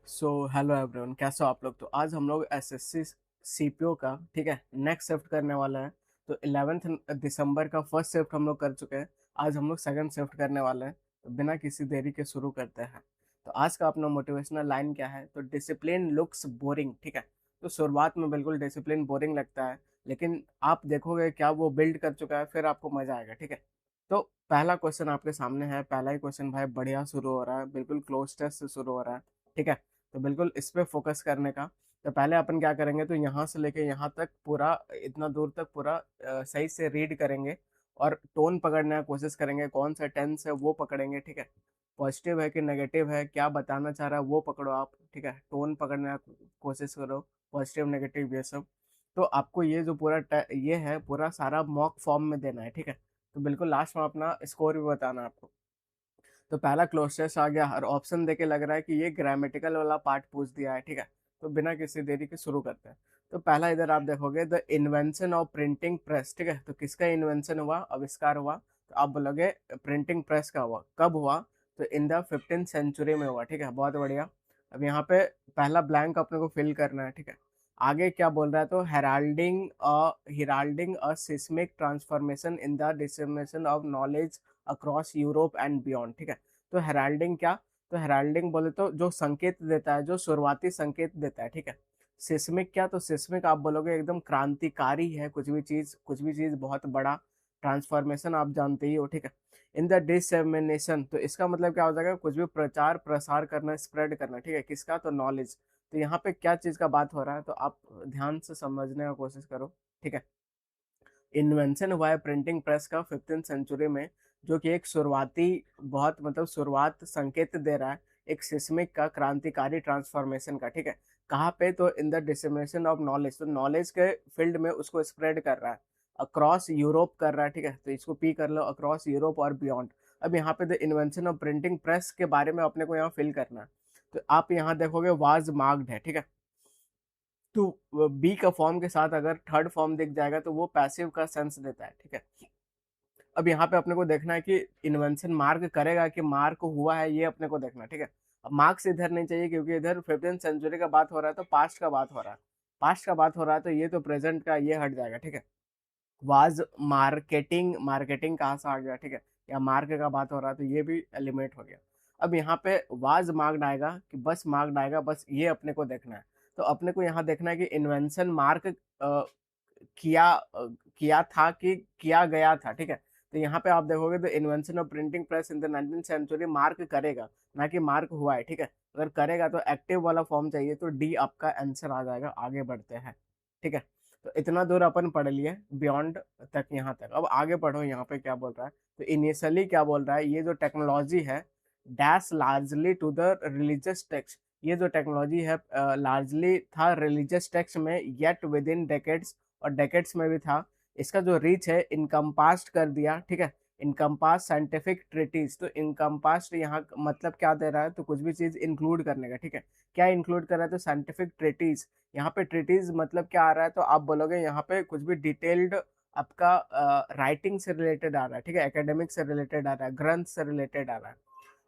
Hello everyone, कैसे हो आप लोग। तो आज हम लोग एसएससी सीपीओ का ठीक है नेक्स्ट शिफ्ट करने वाला है। तो 11 दिसंबर का फर्स्ट शिफ्ट हम लोग कर चुके हैं। आज हम लोग सेकंड शिफ्ट करने वाले हैं। तो बिना किसी देरी के शुरू करते हैं। तो आज का अपना मोटिवेशनल लाइन क्या है, तो डिसिप्लिन लुक्स बोरिंग। ठीक है, तो शुरुआत में बिल्कुल डिसिप्लिन बोरिंग लगता है, लेकिन आप देखोगे क्या वो बिल्ड कर चुका है, फिर आपको मजा आएगा। ठीक है, तो पहला क्वेश्चन आपके सामने है। पहला ही क्वेश्चन भाई बढ़िया शुरू हो रहा है, बिल्कुल क्लोज टेस्ट से शुरू हो रहा है। ठीक है, तो बिल्कुल इस पे फोकस करने का। तो पहले अपन क्या करेंगे, तो यहाँ से लेके यहाँ तक पूरा, इतना दूर तक पूरा सही से रीड करेंगे और टोन पकड़ने का कोशिश करेंगे। कौन सा टेंस है वो पकड़ेंगे। ठीक है, पॉजिटिव है कि नेगेटिव है, क्या बताना चाह रहा है वो पकड़ो आप। ठीक है, टोन पकड़ने का कोशिश करो, पॉजिटिव नेगेटिव ये सब। तो आपको ये जो पूरा ये है पूरा सारा मॉक फॉर्म में देना है। ठीक है, तो बिल्कुल लास्ट में अपना स्कोर भी बताना है आपको। तो पहला क्लोजनेस आ गया और ऑप्शन देके लग रहा है कि ये ग्रामेटिकल वाला पार्ट पूछ दिया है। ठीक है, तो बिना किसी देरी के शुरू करते हैं। तो पहला इधर आप देखोगे the invention of printing press. ठीक है, तो किसका इन्वेंशन हुआ, आविष्कार हुआ, तो आप बोलोगे प्रिंटिंग प्रेस का हुआ। कब हुआ, तो इन द 15th सेंचुरी में हुआ। ठीक है, बहुत बढ़िया। अब यहाँ पे पहला ब्लैंक अपने को फिल करना है। ठीक है, आगे क्या बोल रहा है, तो heralding a seismic transformation in the dissemination of knowledge across Europe and beyond. ठीक है, तो हेराल्डिंग क्या, तो हेराल्डिंग बोले तो जो संकेत देता है, जो शुरुआती संकेत देता है। ठीक है, सिस्मिक क्या, तो सिस्मिक आप बोलोगे एकदम क्रांतिकारी है, कुछ भी चीज बहुत बड़ा ट्रांसफॉर्मेशन आप जानते ही हो। ठीक है, इन द डिसमिनेशन, तो इसका मतलब क्या हो जाएगा, कुछ भी प्रचार प्रसार करना, स्प्रेड करना। ठीक है, किसका, तो नॉलेज। तो यहाँ पे क्या चीज का बात हो रहा है, तो आप ध्यान से समझने का कोशिश करो। ठीक है, इन्वेंशन हुआ है प्रिंटिंग प्रेस का 15th सेंचुरी में, जो कि एक शुरुआती, बहुत मतलब शुरुआत संकेत दे रहा है एक सिस्मिक का, क्रांतिकारी ट्रांसफॉर्मेशन का। ठीक है, कहाँ पे, तो in the dissemination of knowledge, तो नॉलेज के फील्ड में उसको स्प्रेड कर रहा है, अक्रॉस यूरोप कर रहा है। ठीक है, तो इसको पी कर लो, अक्रॉस यूरोप और बियॉन्ड। अब यहाँ पे the invention of printing press के बारे में अपने को यहाँ फिल करना है। तो आप यहाँ देखोगे वाज मार्क्ड है। ठीक है, तो बी का फॉर्म के साथ अगर थर्ड फॉर्म दिख जाएगा तो वो पैसिव का सेंस देता है। ठीक है, अब यहाँ पे अपने को देखना है कि इन्वेंशन मार्क करेगा कि मार्क हुआ है, ये अपने को देखना है। ठीक है, अब मार्क्स इधर नहीं चाहिए क्योंकि इधर 15th सेंचुरी का बात हो रहा है, तो पास्ट का बात हो रहा है। पास्ट का बात हो रहा है तो ये तो प्रेजेंट का ये हट जाएगा। ठीक है, वाज मार्केटिंग, मार्केटिंग कहाँ से आ गया। ठीक है, या मार्क का बात हो रहा है तो ये भी एलिमिनेट हो गया। अब यहाँ पे वाज मार्क्ड आएगा कि बस मार्क्ड आएगा, बस ये अपने को देखना है। तो अपने को यहाँ देखना है कि इन्वेंशन मार्क किया था कि किया गया था। ठीक है, तो यहाँ पे आप देखोगे तो invention of printing press in the 19th century mark करेगा, ना कि मार्क हुआ है। ठीक है, अगर करेगा तो एक्टिव वाला फॉर्म चाहिए, तो डी आपका आंसर आ जाएगा। आगे बढ़ते हैं। ठीक है, तो इतना दूर अपन पढ़ लिए बियॉन्ड तक, यहाँ तक। अब आगे पढ़ो, यहाँ पे क्या बोल रहा है, तो इनिशियली क्या बोल रहा है, ये जो टेक्नोलॉजी है dash largely to the religious text, ये जो टेक्नोलॉजी है लार्जली था रिलीजियस टेक्स्ट में, येट विद इन डेकेड्स, और डेकेड्स में भी था। इसका जो रीच है इनकम्पास्ड कर दिया। ठीक है, इनकम्पास साइंटिफिक ट्रिटीज, तो इनकम्पास्ड यहाँ मतलब क्या दे रहा है, तो कुछ भी चीज इंक्लूड करने का। ठीक है, क्या इंक्लूड कर रहा है, तो साइंटिफिक ट्रिटीज। यहाँ पे ट्रिटीज मतलब क्या आ रहा है, तो आप बोलोगे यहाँ पे कुछ भी डिटेल्ड आपका राइटिंग से रिलेटेड आ रहा है। ठीक है, एकेडमिक से रिलेटेड आ रहा है, ग्रंथ से रिलेटेड आ रहा है।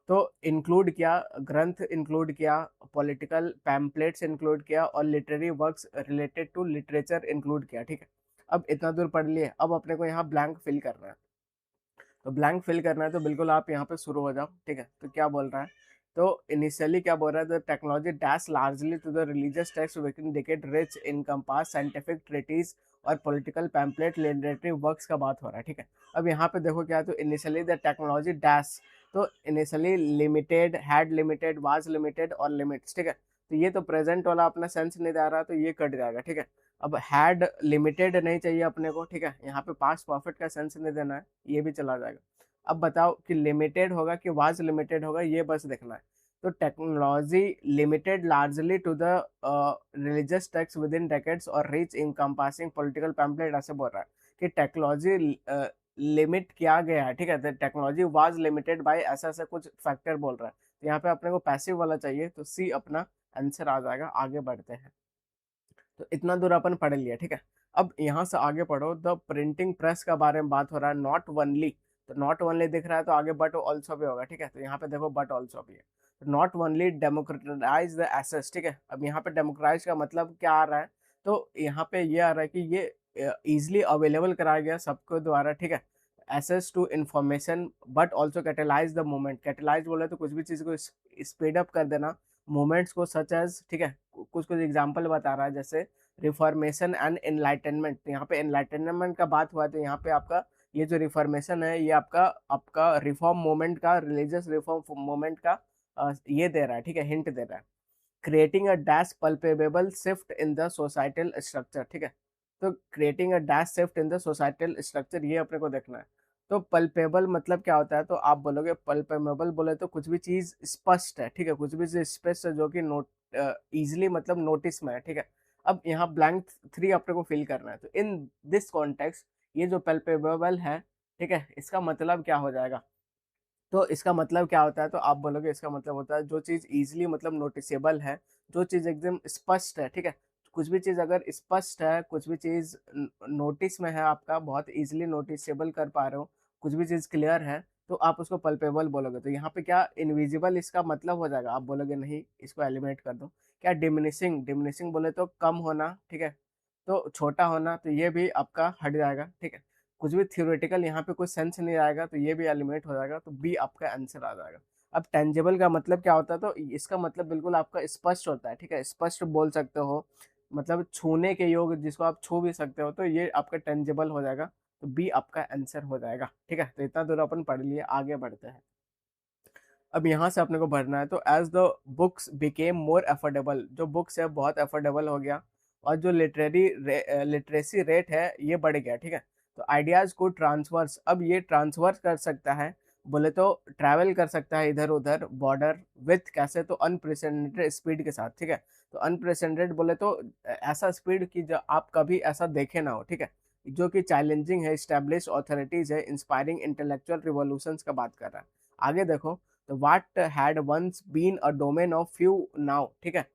तो इंक्लूड किया, ग्रंथ इंक्लूड किया, पॉलिटिकल पैम्पलेट्स इंक्लूड किया, और literary works related to literature include किया। ठीक है, अब इतना दूर पढ़ लिए, अब अपने को यहाँ ब्लैंक फिल करना है। तो ब्लैंक फिल करना है तो बिल्कुल आप यहाँ पे शुरू हो जाओ। ठीक है, तो क्या बोल रहा है, तो इनिशियली क्या बोल रहा है, the technology dash largely to the religious text within decade rich encompass scientific treaties और पॉलिटिकल पैम्पलेट लिटरेरी वर्क्स का बात हो रहा है। ठीक है, अब यहाँ पे देखो क्या है, तो इनिशियली द टेक्नोलॉजी डैश, तो initially limited, had limited, was limited और लिमिट्स। ठीक है, तो ये तो प्रेजेंट वाला अपना सेंस नहीं दे रहा, तो ये कट जाएगा। ठीक है, अब हैड लिमिटेड नहीं चाहिए अपने को। ठीक है, यहाँ पे पास्ट परफेक्ट का सेंस नहीं देना है, ये भी चला जाएगा। अब बताओ कि लिमिटेड होगा कि वाज लिमिटेड होगा, ये बस देखना है। तो technology limited largely to the religious text within decades और रिच इनकम्पासिंग पॉलिटिकल पैम्पलेट, ऐसे बोल रहा है कि टेक्नोलॉजी लिमिट किया गया है। ठीक है, तो टेक्नोलॉजी वाज लिमिटेड बाय ऐसा ऐसा कुछ फैक्टर बोल रहा है। तो यहाँ पे अपने को पैसिव वाला चाहिए, तो सी अपना आंसर आ जाएगा। आगे बढ़ते हैं। तो इतना दूर अपन पढ़ लिया। ठीक है, अब यहाँ से आगे पढ़ो, द प्रिंटिंग प्रेस का बारे में बात हो रहा है, नॉट ओनली। तो नॉट ओनली दिख रहा है तो आगे बट ऑल्सो भी होगा। ठीक है, तो यहाँ पे देखो बट ऑल्सो भी है। Not only democratize the access, ठीक है। अब यहाँ पे डेमोक्राइज का मतलब क्या आ रहा है, तो यहाँ पे ये आ रहा है कि ये इजिली अवेलेबल कराया गया सबके द्वारा, ठीक है, access to information, but also catalyze the movement. Catalyze बोले तो कुछ भी चीज़ को स्पीड अप कर देना, मूवमेंट्स को, सच एज, ठीक है, कुछ कुछ एग्जाम्पल बता रहा है, जैसे रिफॉर्मेशन एंड एनलाइटनमेंट। यहाँ पे एनलाइटनमेंट का बात हुआ है, तो यहाँ पे आपका ये जो रिफॉर्मेशन है, ये आपका आपका रिफॉर्म मूवमेंट का, रिलीजियस रिफॉर्म मूवमेंट का ये दे रहा है, ठीक है, हिंट दे रहा है। Creating a dash palpebral shift in the societal structure, ठीक है। तो creating a dash shift in the societal structure, ये अपने को देखना है। तो पल्पेबल मतलब क्या होता है, तो आप बोलोगे पल्पेबल बोले तो कुछ भी चीज स्पष्ट है, ठीक है, कुछ भी चीज स्पष्ट है जो कि नोट इजिली मतलब नोटिस में है, ठीक है। अब यहाँ ब्लैंक 3 अपने को फिल करना है, तो इन दिस कॉन्टेक्स्ट ये जो पल्पेबल है, ठीक है, इसका मतलब क्या हो जाएगा, तो इसका मतलब क्या होता है, तो आप बोलोगे इसका मतलब होता है जो चीज़ इजीली मतलब नोटिसेबल है, जो चीज़ एकदम स्पष्ट है, ठीक है। कुछ भी चीज़ अगर स्पष्ट है, कुछ भी चीज़ नोटिस में है, आपका बहुत इजीली नोटिसेबल कर पा रहे हो, कुछ भी चीज़ क्लियर है, तो आप उसको पल्पेबल बोलोगे। तो यहाँ पे क्या इनविजिबल इसका मतलब हो जाएगा, आप बोलोगे नहीं, इसको एलिमिनेट कर दो। क्या डिमिनिशिंग, डिमिनिशिंग बोले तो कम होना, ठीक है, तो छोटा होना, तो ये भी आपका हट जाएगा, ठीक है। कुछ भी थ्योरेटिकल यहाँ पे कोई सेंस नहीं आएगा, तो ये भी एलिमिनेट हो जाएगा, तो बी आपका आंसर आ जाएगा। अब टेंजिबल का मतलब क्या होता है, तो इसका मतलब बिल्कुल आपका स्पष्ट होता है, ठीक है, स्पष्ट बोल सकते हो, मतलब छूने के योग, जिसको आप छू भी सकते हो, तो ये आपका टेंजिबल हो जाएगा, तो बी आपका आंसर हो जाएगा, ठीक है। तो इतना दूर अपन पढ़ लिए, आगे बढ़ते हैं। अब यहाँ से अपने को भरना है, तो as the books became more affordable, जो बुक्स है बहुत अफोर्डेबल हो गया, और जो लिटरेसी रेट है ये बढ़ गया, ठीक है। तो आइडियाज को ट्रांसफर्स, अब ये ट्रांसफर कर सकता है, बोले तो ट्रैवल कर सकता है इधर उधर बॉर्डर विथ, कैसे, तो अनप्रेसिडेंटेड स्पीड के साथ, ठीक है। तो अनप्रेसिडेंटेड बोले तो ऐसा स्पीड की जो आप कभी ऐसा देखे ना हो, ठीक है, जो कि चैलेंजिंग है, स्टैब्लिश अथॉरिटीज है, इंस्पायरिंग इंटेलेक्चुअल रिवॉल्यूशंस का बात कर रहा है। आगे देखो, तो what had once been a domain of few now, ठीक है,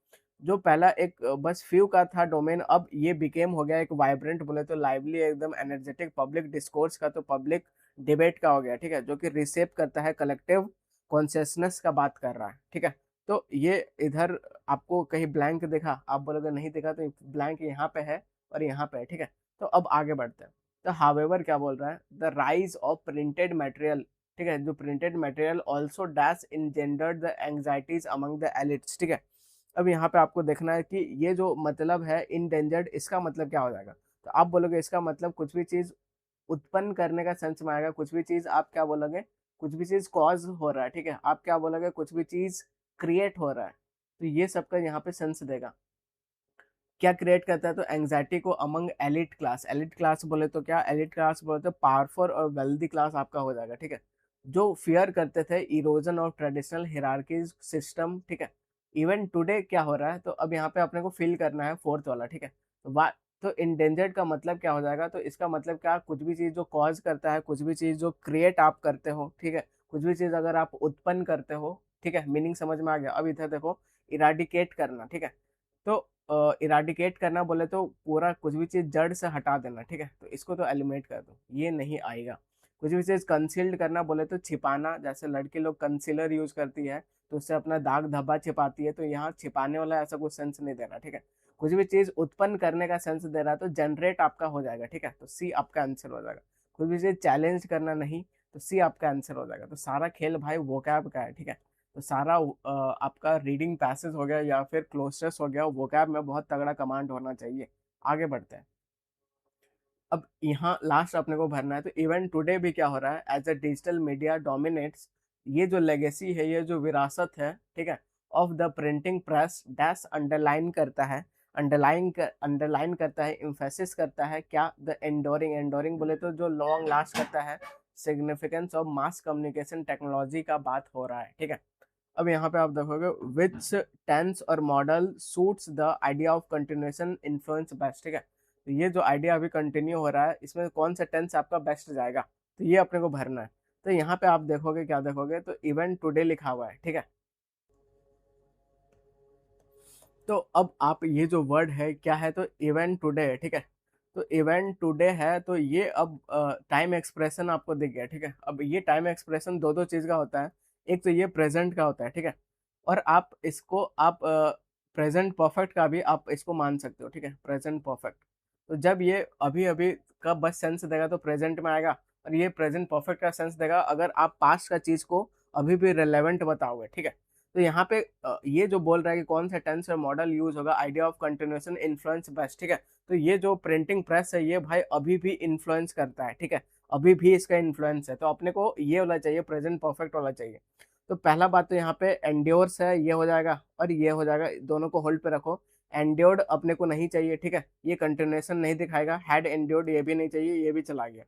जो पहला एक बस फ्यू का था डोमेन, अब ये बिकेम हो गया एक वाइब्रेंट, बोले तो लाइवली, एकदम एनर्जेटिक पब्लिक डिस्कोर्स का, तो पब्लिक डिबेट का हो गया, ठीक है, जो कि रिसेप करता है कलेक्टिव कॉन्शियसनेस का बात कर रहा है, ठीक है। तो ये इधर आपको कहीं ब्लैंक दिखा, आप बोलोगे नहीं दिखा, तो ब्लैंक यहाँ पे है और यहाँ पे है, ठीक है। तो अब आगे बढ़ते हैं। तो हावेवर क्या बोल रहा है, the rise of printed material, ठीक है, जो printed material also dash engendered the anxieties among the elites, ठीक है। अब यहाँ पे आपको देखना है कि ये जो मतलब है इंडेंजर्ड, इसका मतलब क्या हो जाएगा, तो आप बोलोगे इसका मतलब कुछ भी चीज उत्पन्न करने का सेंस में आएगा, कुछ भी चीज आप क्या बोलोगे, कुछ भी चीज कॉज हो रहा है, ठीक है, आप क्या बोलोगे, कुछ भी चीज क्रिएट हो रहा है, तो ये सबका यहाँ पे सेंस देगा। क्या क्रिएट करता है, तो एंग्जाइटी को among elite class, elite class बोले तो क्या, एलिट क्लास बोले तो पावरफुल और वेल्दी क्लास आपका हो जाएगा, ठीक है, जो फियर करते थे इरोजन ऑफ ट्रेडिशनल हिरार्कीज सिस्टम, ठीक है। इवन टुडे क्या हो रहा है, तो अब यहाँ पे अपने को फिल करना है फोर्थ वाला, ठीक है। तो तो इंडेंजर्ड का मतलब क्या हो जाएगा, तो इसका मतलब क्या, कुछ भी चीज जो कॉज करता है, कुछ भी चीज जो क्रिएट आप करते हो, ठीक है, कुछ भी चीज अगर आप उत्पन्न करते हो, ठीक है, मीनिंग समझ में आ गया। अब इधर देखो, इराडिकेट करना, ठीक है, तो इराडिकेट करना बोले तो पूरा कुछ भी चीज जड़ से हटा देना, ठीक है, तो इसको तो एलिमिनेट कर दो, ये नहीं आएगा। कुछ भी चीज कंसील्ड करना बोले तो छिपाना, जैसे लड़की लोग कंसीलर यूज करती है, तो उससे अपना दाग धब्बा छिपाती है, तो यहाँ छिपाने वाला ऐसा कुछ सेंस नहीं दे रहा, ठीक है। कुछ भी चीज उत्पन्न करने का सेंस दे रहा है, तो जनरेट आपका हो जाएगा, ठीक है, तो सी आपका आंसर हो जाएगा। कुछ भी चीज चैलेंज करना नहीं, तो सी आपका आंसर हो जाएगा। तो सारा खेल भाई वोकैब का है, ठीक है। तो सारा आपका रीडिंग पैसेज हो गया या फिर क्लोजनेस हो गया, वोकैब में बहुत तगड़ा कमांड होना चाहिए। आगे बढ़ते हैं। अब यहाँ लास्ट अपने को भरना है, तो इवन टुडे भी क्या हो रहा है, as a digital media dominates, ये जो लेगेसी है, ये जो विरासत है, ठीक है, of the printing press dash underline करता है, अंडरलाइन करता है, इम्फेसिस करता है क्या, द एंडोरिंग, एंडोरिंग बोले तो जो लॉन्ग लास्ट करता है, significance of mass communication technology का बात हो रहा है, ठीक है। अब यहाँ पे आप देखोगे विच टेंस और model suits the idea of continuation influence best, ठीक है। तो ये जो आइडिया अभी कंटिन्यू हो रहा है, इसमें कौन सा टेंस आपका बेस्ट जाएगा, तो ये अपने को भरना है। तो यहाँ पे आप देखोगे, क्या देखोगे, तो इवेंट टुडे लिखा हुआ है, ठीक है। तो अब आप ये जो वर्ड है क्या है, तो इवेंट टुडे है, ठीक है। तो इवेंट टुडे है, तो ये अब टाइम एक्सप्रेशन आपको दिख गया, ठीक है। अब ये टाइम एक्सप्रेशन दो दो चीज का होता है, एक तो ये प्रेजेंट का होता है, ठीक है। और आप इसको आप प्रेजेंट परफेक्ट का भी आप इसको मान सकते हो, ठीक है, प्रेजेंट परफेक्ट। तो जब ये अभी अभी का बस सेंस देगा तो प्रेजेंट में आएगा, और ये प्रेजेंट परफेक्ट का सेंस देगा अगर आप पास्ट का चीज को अभी भी रिलेवेंट बताओगे, ठीक है। तो यहाँ पे ये जो बोल रहा है कि कौन सा टेंस और मॉडल यूज होगा, idea of continuation influence best, ठीक है। तो ये जो प्रिंटिंग प्रेस है ये भाई अभी भी इन्फ्लुएंस करता है, ठीक है, अभी भी इसका इन्फ्लुएंस है। तो अपने को ये वाला चाहिए, प्रेजेंट परफेक्ट वाला चाहिए। तो पहला बात तो यहाँ पे एंड्योर्स है, ये हो जाएगा और ये हो जाएगा, दोनों को होल्ड पे रखो। एंड्योर्ड अपने को नहीं चाहिए, ठीक है, ये कंटिन्यूएशन नहीं दिखाएगा। हैड एंड्योर्ड ये भी नहीं चाहिए, ये भी चला गया।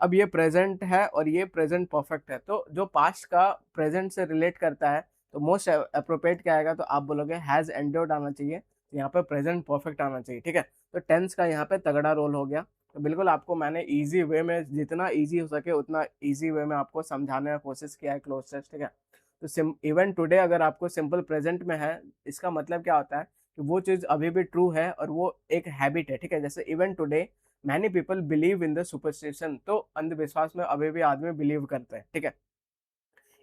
अब ये प्रेजेंट है और ये प्रेजेंट परफेक्ट है, तो जो पास्ट का प्रेजेंट से रिलेट करता है तो मोस्ट अप्रोप्रिएट क्या आएगा, तो आप बोलोगे हैज एंड्योर्ड आना चाहिए, तो यहाँ पे प्रेजेंट परफेक्ट आना चाहिए, ठीक है। तो टेंस का यहाँ पे तगड़ा रोल हो गया। तो बिल्कुल आपको मैंने इजी वे में, जितना इजी हो सके उतना इजी वे में आपको समझाने का कोशिश किया है क्लोज टेस्ट, ठीक है। तो इवन टुडे अगर आपको सिंपल प्रेजेंट में है, इसका मतलब क्या होता है कि वो चीज अभी भी ट्रू है और वो एक हैबिट है, ठीक है। जैसे even today many people believe in the superstition, तो अंधविश्वास में अभी भी आदमी बिलीव करते हैं, ठीक है।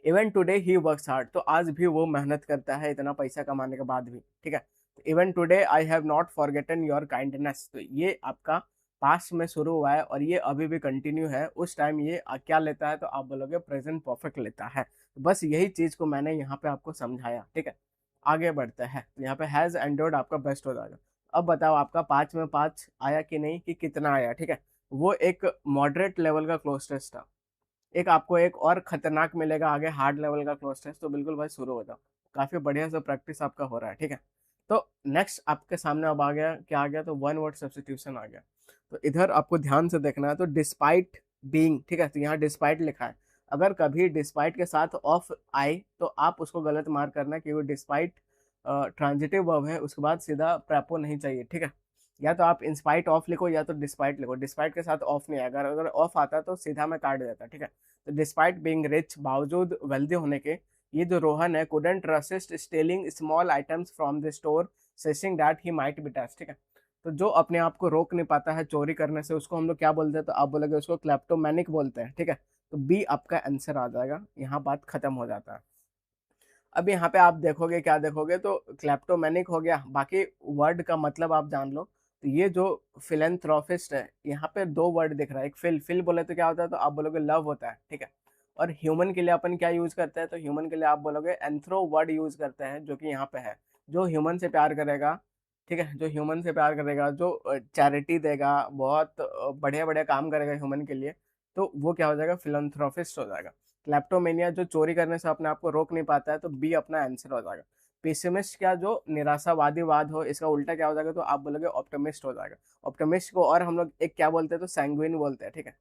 Even today he works hard, तो आज भी वो मेहनत करता है इतना पैसा कमाने के बाद भी, ठीक है। Even today I have not forgotten your kindness, तो ये आपका पास्ट में शुरू हुआ है और ये अभी भी कंटिन्यू है। उस टाइम ये क्या लेता है, तो आप बोलोगे प्रेजेंट परफेक्ट लेता है। बस यही चीज को मैंने यहाँ पे आपको समझाया, ठीक है। आगे बढ़ते हैं, तो यहाँ पे हैज एंड्रॉइड आपका बेस्ट हो जाएगा। अब बताओ आपका 5 में 5 आया कि नहीं, कि कितना आया, ठीक है। वो एक मॉडरेट लेवल का क्लोज टेस्ट था। एक आपको एक और खतरनाक मिलेगा आगे, हार्ड लेवल का क्लोज टेस्ट। तो बिल्कुल भाई शुरू हो जाओ, काफी बढ़िया से प्रैक्टिस आपका हो रहा है, ठीक है। तो नेक्स्ट आपके सामने अब आ गया, क्या आ गया, तो वन वर्ड सब्स्टिट्यूशन आ गया। तो इधर आपको ध्यान से देखना है। तो डिस्पाइट बीइंग, ठीक है, तो यहाँ डिस्पाइट लिखा है। अगर कभी डिस्पाइट के साथ ऑफ आए तो आप उसको गलत मार्क करना, क्योंकि डिस्पाइट ट्रांजिटिव वर्ब है, उसके बाद सीधा प्रेपो नहीं चाहिए, ठीक है। या तो आप इंस्पाइट ऑफ लिखो या तो डिस्पाइट लिखो, डिस्पाइट के साथ ऑफ नहीं आएगा। अगर ऑफ आता तो सीधा मैं काट देता, ठीक है। तो डिस्पाइट बीइंग रिच, बावजूद वेल्दी होने के, ये जो रोहन है couldn't resist stealing small items from the store saying that he might be tax, ठीक है। तो जो अपने आप को रोक नहीं पाता है चोरी करने से, उसको हम लोग क्या बोलते हैं, तो आप बोलोगे उसको क्लेप्टोमैनिक बोलते हैं, ठीक है। तो बी आपका आंसर आ जाएगा, यहाँ बात खत्म हो जाता है। अब यहाँ पे आप देखोगे, क्या देखोगे, तो क्लेप्टोमैनिक हो गया। बाकी वर्ड का मतलब आप जान लो। तो ये जो फिलेंथ्रोपिस्ट है, यहाँ पे दो वर्ड दिख रहा है। एक फिल, फिल बोले तो क्या होता है, तो आप बोलोगे लव होता है, ठीक है। और ह्यूमन के लिए अपन क्या यूज करते हैं, तो ह्यूमन के लिए आप बोलोगे एंथ्रो वर्ड यूज करते हैं, जो कि यहाँ पे है। जो ह्यूमन से प्यार करेगा, ठीक है, जो ह्यूमन से प्यार करेगा, जो चैरिटी देगा, बहुत बढ़िया बढ़िया काम करेगा ह्यूमन के लिए, तो वो क्या हो जाएगा, फिलंथ्रोपिस्ट हो जाएगा। क्लेप्टोमेनिया जो चोरी करने से अपने आप को रोक नहीं पाता है, तो बी अपना आंसर हो जाएगा। पेसिमिस्ट क्या, जो निराशावादीवाद हो, इसका उल्टा क्या हो जाएगा, तो आप बोलोगे ऑप्टिमिस्ट हो जाएगा। ऑप्टिमिस्ट को और हम लोग एक क्या बोलते हैं, तो सैंग्विन बोलते हैं, ठीक है।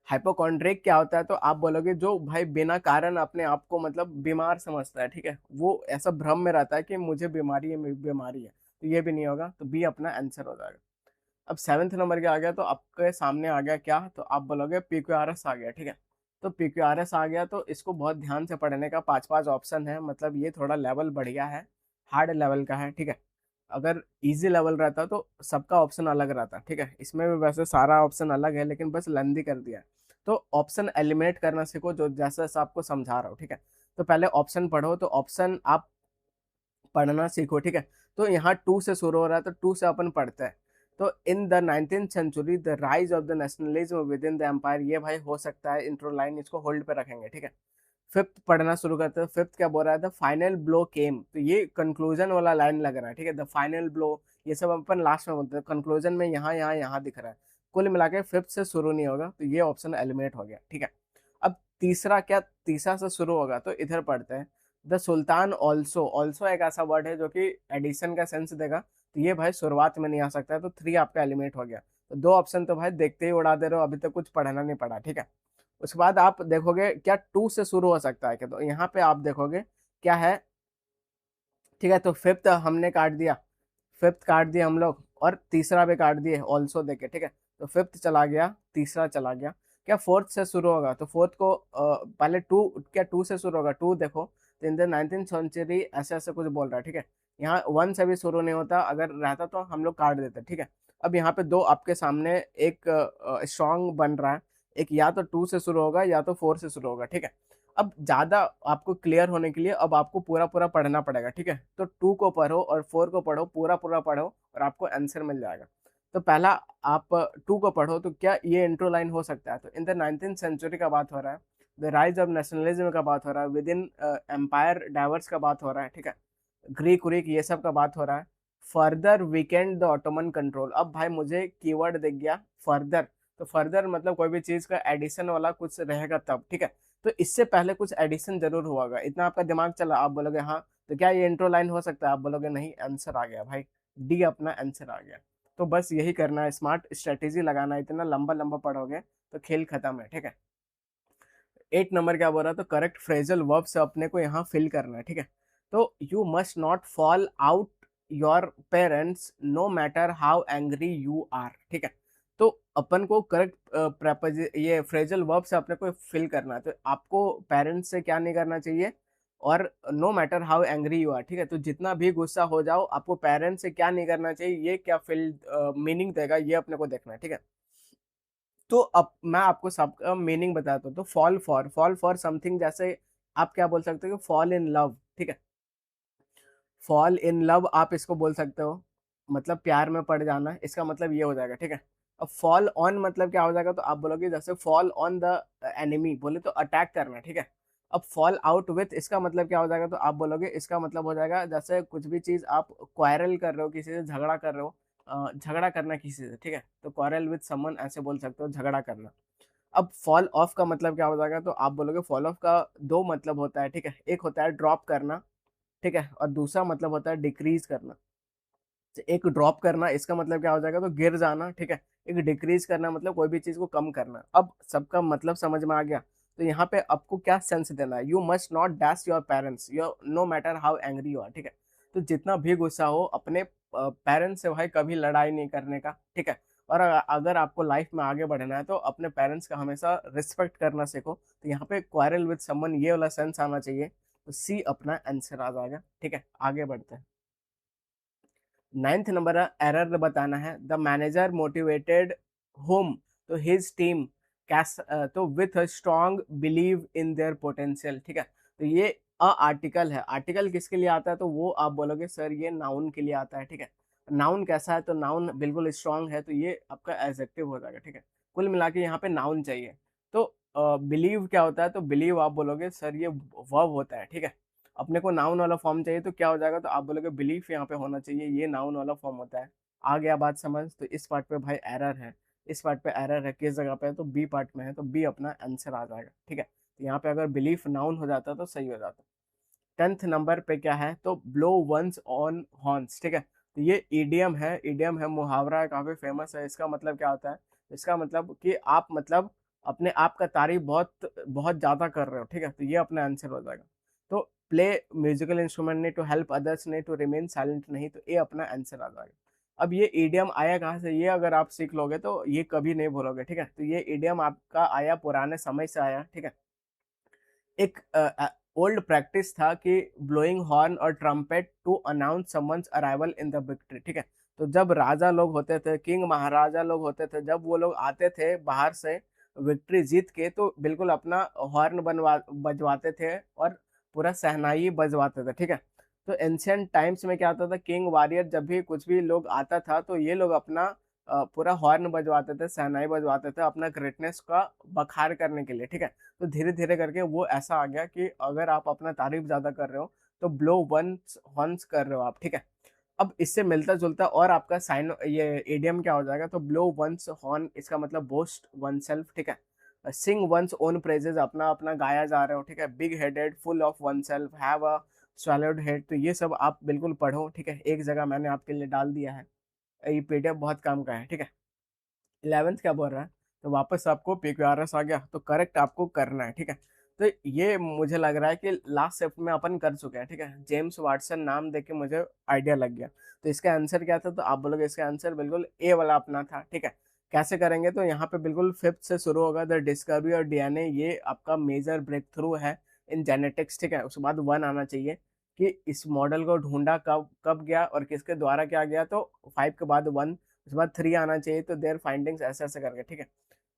हाइपोकॉन्ड्रिक क्या होता है, तो आप बोलोगे जो भाई बिना कारण अपने आप को मतलब बीमार समझता है, ठीक है, वो ऐसा भ्रम में रहता है कि मुझे बीमारी है, मेरी बीमारी है। तो ये भी नहीं होगा, तो बी अपना आंसर हो जाएगा। अब सेवेंथ नंबर के आ गया, तो आपके सामने आ गया क्या, तो आप बोलोगे पीक्यूआरएस आ गया, ठीक है। तो पीक्यूआरएस आ गया, तो इसको बहुत ध्यान से पढ़ने का, 5 5 ऑप्शन है, मतलब ये थोड़ा लेवल बढ़िया है, हार्ड लेवल का है, ठीक है। अगर इजी लेवल रहता तो सबका ऑप्शन अलग रहता, ठीक है। इसमें भी वैसे सारा ऑप्शन अलग है, लेकिन बस लेंदी कर दिया है। तो ऑप्शन एलिमिनेट करना सीखो, जो जैसा जैसा आपको समझा रहा हूँ, ठीक है। तो पहले ऑप्शन पढ़ो, तो ऑप्शन आप पढ़ना सीखो, ठीक है। तो यहाँ टू से शुरू हो रहा है, तो टू से अपन पढ़ते हैं। तो in the 19th century the rise of the nationalism within the empire, ये भाई हो सकता है इंट्रो लाइन, इसको होल्ड पे रखेंगे, ठीक है। फिफ्थ पढ़ना शुरू करते हैं। फिफ्थ क्या बोल रहा है, द फाइनल ब्लो केम, तो ये कंक्लूजन वाला लाइन लग रहा है, ठीक है। द फाइनल ब्लो, ये सब अपन लास्ट में बोलते हैं, कंक्लूजन में यहाँ यहाँ यहाँ दिख रहा है। कुल मिला के फिफ्थ से शुरू नहीं होगा, तो ये ऑप्शन एलिमिनेट हो गया, ठीक है। अब तीसरा क्या, तीसरा से शुरू होगा, तो इधर पढ़ते हैं। द सुल्तान ऑल्सो, ऑल्सो एक ऐसा वर्ड है जो कि एडिशन का सेंस देगा, तो ये भाई शुरुआत में नहीं आ सकता है, तो थ्री आपका एलिमिनेट हो गया। तो दो ऑप्शन तो भाई देखते ही उड़ा दे रहे हो, अभी तक कुछ पढ़ना नहीं पड़ा, ठीक है। उसके बाद आप देखोगे क्या टू से शुरू हो सकता है क्या, तो यहाँ पे आप देखोगे क्या है, ठीक है। तो फिफ्थ हमने काट दिया, फिफ्थ काट दिया हम लोग, और तीसरा भी काट दिए ऑल्सो देके, ठीक है। तो फिफ्थ चला गया, तीसरा चला गया। क्या फोर्थ से शुरू होगा, तो फोर्थ को पहले टू, क्या टू से शुरू होगा, टू देखो। तो इन द 19th सेंचुरी ऐसे ऐसे कुछ बोल रहा है, ठीक है। यहाँ वन से भी शुरू नहीं होता, अगर रहता तो हम लोग काट देते, ठीक है। अब यहाँ पे दो आपके सामने एक स्ट्रॉन्ग बन रहा है, एक या तो टू से शुरू होगा या तो फोर से शुरू होगा, ठीक है। अब ज़्यादा आपको क्लियर होने के लिए अब आपको पूरा पूरा पढ़ना पड़ेगा, ठीक है। तो 2 को पढ़ो और 4 को पढ़ो, पूरा पूरा पढ़ो और आपको आंसर मिल जाएगा। तो पहला आप 2 को पढ़ो तो क्या ये इंट्रो लाइन हो सकता है, तो इन द 19th सेंचुरी का बात हो रहा है, द राइज ऑफ नेशनलिज्म का बात हो रहा है, विद इन एम्पायर डाइवर्स का बात हो रहा है, ठीक है। ग्रीक व्रीक ये सब का बात हो रहा है। Further Weeknd the Ottoman control, अब भाई मुझे कीवर्ड दिख गया फर्दर, तो फर्दर मतलब कोई भी चीज का एडिशन वाला कुछ रहेगा तब, ठीक है। तो इससे पहले कुछ एडिशन जरूर हुआ होगा, इतना आपका दिमाग चला, आप बोलोगे हाँ, तो क्या ये इंट्रो लाइन हो सकता है, आप बोलोगे नहीं, आंसर आ गया भाई, डी अपना आंसर आ गया। तो बस यही करना है, स्मार्ट स्ट्रेटेजी लगाना है, इतना लंबा लंबा पढ़ोगे तो खेल खत्म है, ठीक है। 8 नंबर क्या बोल रहा है, तो करेक्ट फ्रेजल वर्ब से अपने को यहाँ फिल करना है, ठीक है। तो you must not fall out your parents no matter how angry you are, ठीक है। तो अपन को करेक्ट प्रपोज ये फ्रेजल वर्ब से अपने को फिल करना है, तो आपको पेरेंट्स से क्या नहीं करना चाहिए, और no matter how angry you are, ठीक है। तो जितना भी गुस्सा हो जाओ, आपको पेरेंट्स से क्या नहीं करना चाहिए, ये क्या फिल मीनिंग देगा, ये अपने को देखना है, ठीक है। तो अब मैं आपको सबका मीनिंग बताता हूँ, तो फॉल फॉर समथिंग, जैसे आप क्या बोल सकते हो, फॉल इन लव, ठीक है। फॉल इन लव आप इसको बोल सकते हो, मतलब प्यार में पड़ जाना, इसका मतलब ये हो जाएगा, ठीक है। अब फॉल ऑन मतलब क्या हो जाएगा, तो आप बोलोगे जैसे फॉल ऑन द एनिमी, बोले तो अटैक करना, ठीक है। अब फॉल आउट विथ इसका मतलब क्या हो जाएगा, तो आप बोलोगे इसका मतलब हो जाएगा जैसे कुछ भी चीज आप क्वारल कर रहे हो, किसी से झगड़ा कर रहे हो, झगड़ा करना किसी से, ठीक है। तो क्वारल विथ समवन ऐसे बोल सकते हो, झगड़ा करना। अब फॉल ऑफ का मतलब क्या हो जाएगा, तो आप बोलोगे फॉल ऑफ का दो मतलब होता है, ठीक है। एक होता है ड्रॉप करना, ठीक है, और दूसरा मतलब होता है डिक्रीज करना। तो एक ड्रॉप करना इसका मतलब क्या हो जाएगा, तो गिर जाना, ठीक है। एक डिक्रीज करना मतलब कोई भी चीज को कम करना। अब सबका मतलब समझ में आ गया। तो यहाँ पे आपको क्या सेंस देना है, you must not dash your parents your no matter how angry you are, ठीक है। तो जितना भी गुस्सा हो, अपने पेरेंट्स से भाई कभी लड़ाई नहीं करने का, ठीक है। और अगर आपको लाइफ में आगे बढ़ना है तो अपने पेरेंट्स का हमेशा रिस्पेक्ट करना सीखो। तो यहाँ पे क्वारल विद समवन ये वाला सेंस आना चाहिए, तो सी अपना आंसर आ जाएगा, ठीक है। आगे बढ़ते हैं। 9th नंबर एरर बताना है, द मैनेजर मोटिवेटेड होम, तो हिज टीम कैस, तो with a strong believe in their potential, ठीक है। तो ये अ आर्टिकल है, आर्टिकल किसके लिए आता है, तो वो आप बोलोगे सर ये नाउन के लिए आता है, ठीक है। नाउन कैसा है, तो नाउन बिल्कुल स्ट्रांग है, तो ये आपका एडजेक्टिव हो जाएगा, ठीक है। कुल मिला के यहाँ पे नाउन चाहिए। तो बिलीव क्या होता है, तो बिलीव आप बोलोगे सर ये वर्ब होता है, ठीक है। अपने को नाउन वाला फॉर्म चाहिए, तो क्या हो जाएगा, तो आप बोलोगे बिलीफ यहाँ पे होना चाहिए, ये नाउन वाला फॉर्म होता है। आ गया बात समझ, तो इस पार्ट पे भाई एरर है, इस पार्ट पे एरर है, किस जगह पे है, तो बी पार्ट में है, तो बी अपना आंसर आ जाएगा, ठीक है। तो यहाँ पे अगर बिलीफ नाउन हो जाता तो सही हो जाता। 10th नंबर पे क्या है, तो ब्लो वंस ऑन हॉर्न्स, ठीक है। तो ये ईडियम है, ईडियम है, मुहावरा है, काफी फेमस है। इसका मतलब क्या होता है, इसका मतलब कि आप मतलब अपने आप का तारीफ बहुत बहुत ज्यादा कर रहे हो, ठीक है। तो ये अपना आंसर हो जाएगा। तो प्ले म्यूजिकल इंस्ट्रूमेंट नहीं, टू हेल्प अदर्स नहीं, टू रिमेन साइलेंट नहीं, तो ये अपना आंसर आ जाएगा। अब ये ईडियम आया कहाँ से, ये अगर आप सीख लोगे तो ये कभी नहीं भूलोगे, ठीक है। तो ये ईडियम आपका आया पुराने समय से आया, ठीक है। एक ओल्ड प्रैक्टिस था कि ब्लोइंग हॉर्न और trumpet to announce someone's arrival in the victory, ठीक है। तो जब राजा लोग होते थे, किंग महाराजा लोग होते थे, जब वो लोग आते थे बाहर से विक्ट्री जीत के, तो बिल्कुल अपना हॉर्न बनवा बजवाते थे और पूरा शहनाई बजवाते थे, ठीक है। तो एंशियंट टाइम्स में क्या होता था, किंग वॉरियर जब भी कुछ भी लोग आता था, तो ये लोग अपना पूरा हॉर्न बजवाते थे, शहनाई बजवाते थे, अपना ग्रेटनेस का बखार करने के लिए, ठीक है। तो धीरे धीरे करके वो ऐसा आ गया कि अगर आप अपना तारीफ ज्यादा कर रहे हो तो ब्लो वंस हॉर्न्स कर रहे हो आप, ठीक है। अब इससे मिलता जुलता और आपका साइन ये एडियम क्या हो जाएगा, तो ब्लो वंस हॉर्न इसका मतलब बोस्ट वन सेल्फ, ठीक है। सिंग वंस ओन प्रेजेस, अपना अपना गाया जा रहे हो, ठीक है। Big headed, full of one self, have a swallowed head, तो ये सब आप बिल्कुल पढ़ो, ठीक है। एक जगह मैंने आपके लिए डाल दिया है, ये पीडीएफ बहुत काम का है, ठीक है। 11th क्या बोल रहा है, तो वापस आपको पीक्यूआरएस आ गया, तो करेक्ट आपको करना है, ठीक है। तो ये मुझे लग रहा है कि लास्ट शिफ्ट में अपन कर चुके हैं, ठीक है। जेम्स वाटसन नाम देके मुझे आइडिया लग गया। तो इसका आंसर क्या था, तो आप बोलोगे इसका आंसर बिल्कुल ए वाला अपना था, ठीक है। कैसे करेंगे, तो यहाँ पे बिल्कुल 5th से शुरू होगा, द डिस्कवरी और डीएनए, ये आपका मेजर ब्रेक थ्रू है इन जेनेटिक्स, ठीक है। उसके बाद 1 आना चाहिए कि इस मॉडल को ढूंढा कब कब गया और किसके द्वारा क्या गया, तो 5 के बाद 1, उसके बाद 3 आना चाहिए, तो देयर फाइंडिंग्स ऐसे ऐसे करके, ठीक है।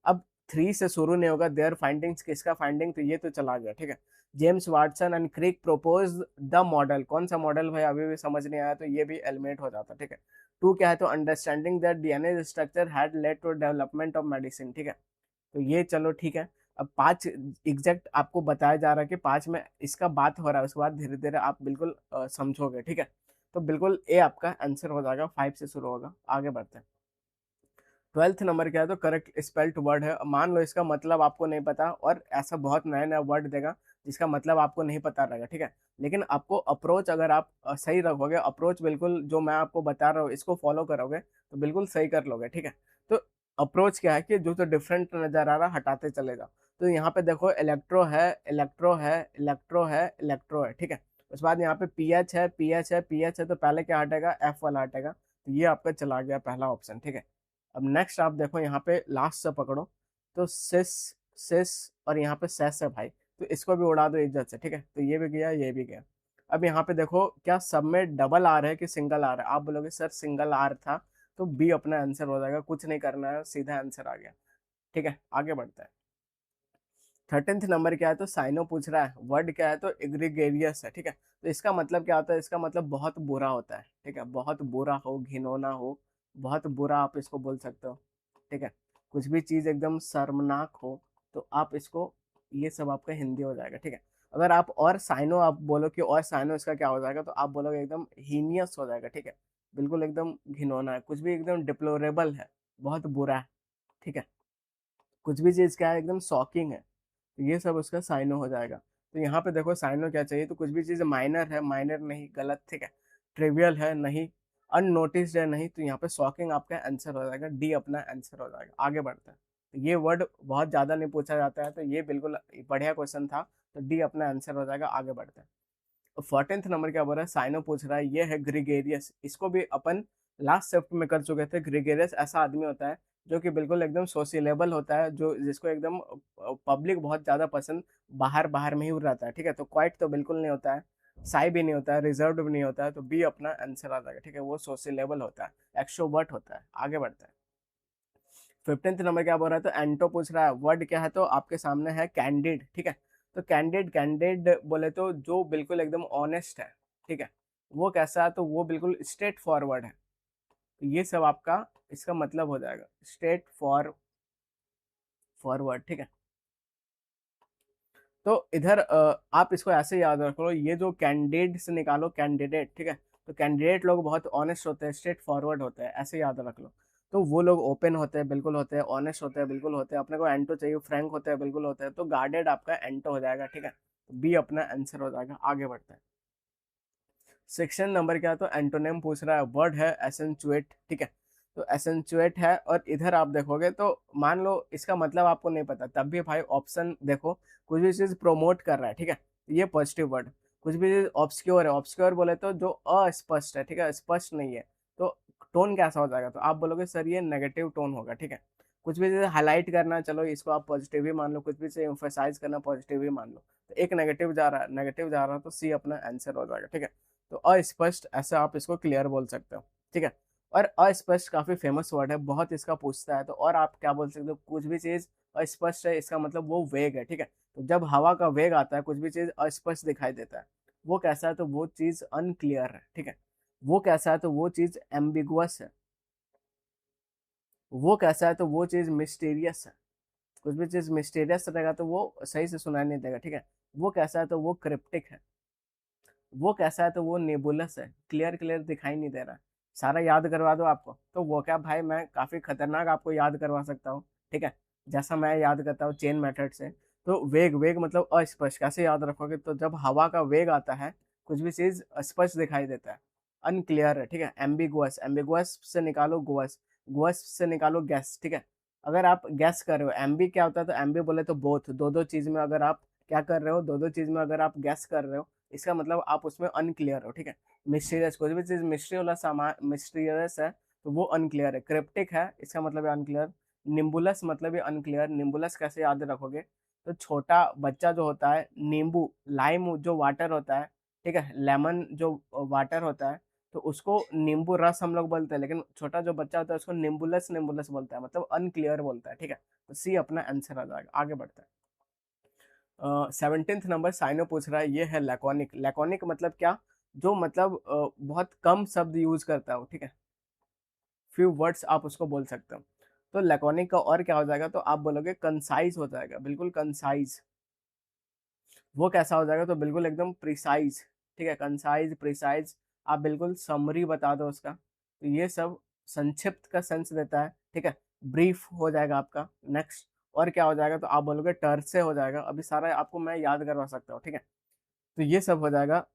अब 3 से शुरू नहीं होगा, देयर फाइंडिंग्स, किसका फाइंडिंग, तो ये तो चला गया, ठीक है। James Watson and Crick propose the model, कौन सा मॉडल भाई अभी भी समझ नहीं आया, तो ये भी एलिमिनेट हो जाता, ठीक है। 2 क्या है, तो understanding that DNA structure had led to development of medicine, ठीक है। तो ये चलो ठीक है। अब 5 एग्जैक्ट आपको बताया जा रहा है कि 5 में इसका बात हो रहा है, उसके बाद धीरे धीरे आप बिल्कुल समझोगे, ठीक है। तो बिल्कुल ए आपका आंसर हो जाएगा, 5 से शुरू होगा। आगे बढ़ते हैं। 12th नंबर क्या है, तो करेक्ट स्पेल्ट वर्ड है। मान लो इसका मतलब आपको नहीं पता, और ऐसा बहुत नया नया वर्ड देगा जिसका मतलब आपको नहीं पता रहेगा, ठीक है। लेकिन आपको अप्रोच अगर आप सही रखोगे, अप्रोच बिल्कुल जो मैं आपको बता रहा हूँ इसको फॉलो करोगे तो बिल्कुल सही कर लोगे, ठीक है। तो अप्रोच क्या है कि जो तो डिफरेंट नजर आ रहा हटाते चले जाओ। तो यहाँ पे देखो इलेक्ट्रो है, इलेक्ट्रो है, इलेक्ट्रो है, इलेक्ट्रो है, ठीक है। उसके बाद यहाँ पे पीएच है, पीएच है, पीएच है, तो पहले क्या हटेगा, एफ वाला हटेगा। तो ये आपका चला गया पहला ऑप्शन, ठीक है। अब नेक्स्ट आप देखो यहाँ पे लास्ट से पकड़ो, तो सिस, सिस और यहाँ पे सेस है भाई, तो इसको भी उड़ा दो इज्जत से, ठीक है। तो ये भी गया, ये भी गया। अब यहाँ पे देखो क्या सब में डबल आर है कि सिंगल आर है, आप बोलोगे सर सिंगल आर था, तो बी अपना आंसर हो जाएगा, कुछ नहीं करना है, सीधा आंसर आ गया, ठीक है। आगे बढ़ते हैं। 13th नंबर क्या है, तो साइनो पूछ रहा है, वर्ड क्या है, तो एग्रीगेरियस है, ठीक है। तो इसका मतलब क्या होता है, इसका मतलब बहुत बुरा होता है, ठीक है। बहुत बुरा हो, घिनौना हो, बहुत बुरा आप इसको बोल सकते हो, ठीक है। कुछ भी चीज एकदम शर्मनाक हो तो आप इसको, ये सब आपका हिंदी हो जाएगा, ठीक है। अगर आप और साइनो आप बोलो कि और साइनो इसका क्या हो जाएगा, तो आप बोलोगे एकदम हीनियस हो जाएगा, ठीक है। बिल्कुल एकदम घिनौना है, कुछ भी एकदम डिप्लोरेबल है, बहुत बुरा है, ठीक है। कुछ भी चीज क्या है, एकदम शॉकिंग है, तो ये सब उसका साइनो हो जाएगा। तो यहाँ पे देखो साइनो क्या चाहिए, तो कुछ भी चीज माइनर है, माइनर नहीं, गलत, ठीक है। ट्रिवियल है, नहीं। अननोटिस्ड है, नहीं। तो यहाँ पे शॉकिंग आपका आंसर हो जाएगा, डी अपना आंसर हो जाएगा। आगे बढ़ते हैं। तो ये वर्ड बहुत ज्यादा नहीं पूछा जाता है, तो ये बिल्कुल बढ़िया क्वेश्चन था, तो डी अपना आंसर हो जाएगा। आगे बढ़ते हैं। 14th नंबर क्या बोल रहा है, साइनो पूछ रहा है, ये है ग्रिगेरियस। इसको भी अपन लास्ट शिफ्ट में कर चुके थे। ग्रिगेरियस ऐसा आदमी होता है जो कि बिल्कुल एकदम सोशियलेबल होता है, जो जिसको एकदम पब्लिक बहुत ज्यादा पसंद, बाहर बाहर में ही रहता है, ठीक है। तो क्वाइट तो बिल्कुल नहीं होता है, साई भी नहीं होता है, रिजर्व भी नहीं होता है, तो बी अपना आंसर आ जाएगा, ठीक है। वो सोशियलेबल होता है, एक्सट्रोवर्ट होता है। आगे बढ़ते हैं। 15th नंबर क्या बोल रहा है, तो एंटो पूछ रहा है, वर्ड क्या है, तो आपके सामने है कैंडिड, ठीक है। तो कैंडिड, कैंडिड बोले तो जो बिल्कुल एकदम ऑनेस्ट है, ठीक है। वो कैसा है, तो वो बिल्कुल स्ट्रेट फॉरवर्ड है। तो ये सब आपका इसका मतलब हो जाएगा, स्ट्रेट फॉरवर्ड, ठीक है। तो इधर आप इसको ऐसे याद रख लो, ये जो कैंडिडेट से निकालो कैंडिडेट, ठीक है। तो कैंडिडेट लोग बहुत ऑनेस्ट होते हैं, स्ट्रेट फॉरवर्ड होते हैं, ऐसे याद रख लो। तो वो लोग ओपन होते हैं, बिल्कुल होते हैं, ऑनेस्ट होते हैं, बिल्कुल होते हैं, अपने को एंटो चाहिए, फ्रैंक होते हैं, बिल्कुल होते हैं, तो गार्डेड आपका एंटो हो जाएगा, ठीक है। तो बी अपना आंसर हो जाएगा। आगे बढ़ते हैं। सेक्शन नंबर क्या है, तो एंटोनिम पूछ रहा है, वर्ड है एसेंचुएट, ठीक है। तो एसेंचुएट है, और इधर आप देखोगे तो मान लो इसका मतलब आपको नहीं पता, तब भी भाई ऑप्शन देखो। कुछ भी चीज प्रोमोट कर रहा है, ठीक है, तो ये पॉजिटिव वर्ड। कुछ भी चीज ऑब्सक्योर है, ऑब्सक्योर बोले तो जो अस्पष्ट है, ठीक है, स्पष्ट नहीं है, तो टोन कैसा हो जाएगा, तो आप बोलोगे सर ये नेगेटिव टोन होगा, ठीक है। कुछ भी चीज हाईलाइट करना, चलो इसको आप पॉजिटिव ही मान लो, कुछ भी चीज एम्फेसाइज करना, पॉजिटिव ही मान लो। तो एक नेगेटिव जा रहा है, नेगेटिव जा रहा है, तो सी अपना आंसर हो जाएगा, ठीक है। तो अस्पष्ट ऐसे आप इसको क्लियर बोल सकते हो, ठीक है। और अस्पष्ट काफी फेमस वर्ड है, बहुत इसका पूछता है, तो और आप क्या बोल सकते हो, कुछ भी चीज अस्पष्ट है, इसका मतलब वो वेग है, ठीक है। तो जब हवा का वेग आता है, कुछ भी चीज अस्पष्ट दिखाई देता है, वो कैसा है, तो वो चीज अनक्लियर है, ठीक है। वो कैसा है, तो वो चीज एम्बिगुअस है। वो कैसा है, तो वो चीज मिस्टीरियस है। कुछ भी चीज मिस्टीरियस रहेगा तो वो सही से सुनाई नहीं देगा, ठीक है। वो कैसा है, तो वो क्रिप्टिक है। वो कैसा है, तो वो नेबुलस है, क्लियर क्लियर दिखाई नहीं दे रहा है। सारा याद करवा दो आपको, तो वो क्या भाई, मैं काफी खतरनाक आपको याद करवा सकता हूँ, ठीक है। जैसा मैं याद करता हूँ चेन मेथड से। तो वेग, वेग मतलब अस्पष्ट, कैसे याद रखोगे, तो जब हवा का वेग आता है, कुछ भी चीज स्पष्ट दिखाई देता है, अनक्लियर है, ठीक है। एम्बिगुअस, एम्बिगुअस से निकालो गुअस, गुअस से निकालो गैस, ठीक है। अगर आप गैस कर रहे हो, एम्बी क्या होता है, तो एम्बी बोले तो बोथ, दो दो चीज में अगर आप क्या कर रहे हो, दो दो चीज में अगर आप गैस कर रहे हो, इसका मतलब आप उसमें अनक्लियर हो, ठीक है। मिस्टीरियस, कोई भी चीज मिस्ट्री वाला सामान मिस्टीरियस है, तो वो अनक्लियर है। क्रिप्टिक है, इसका मतलब है अनक्लियर। निम्बुलस मतलब है अनक्लियर। निम्बुलस कैसे याद रखोगे, तो छोटा बच्चा जो होता है, नींबू, लाइम जो वाटर होता है, ठीक है, लेमन जो वाटर होता है, तो उसको नींबू रस हम लोग बोलते हैं, लेकिन छोटा जो बच्चा होता है उसको निम्बुलस निम्बुलस बोलता है, मतलब अनक्लियर बोलता है, ठीक है। तो सी अपना आंसर आ जाएगा। आगे बढ़ते हैं। 17th नंबर साइनो पूछ रहा है, ये है लैकोनिक। लैकोनिक मतलब क्या, जो मतलब बहुत कम शब्द यूज करता है, ठीक है, फ्यू वर्ड्स आप उसको बोल सकते हो। तो लैकोनिक का और क्या हो जाएगा, तो आप बोलोगे कंसाइज हो जाएगा, बिल्कुल कंसाइज। वो कैसा हो जाएगा, तो बिल्कुल एकदम प्रिसाइज, ठीक है, कंसाइज प्रिसाइज। आप बिल्कुल समरी बता दो उसका, तो ये सब संक्षिप्त का सेंस देता है, ठीक है। ब्रीफ हो जाएगा आपका। नेक्स्ट और क्या हो जाएगा, तो आप बोलोगे टर्से हो जाएगा। अभी सारा आपको मैं याद करवा सकता हूँ, ठीक है। तो ये सब हो जाएगा।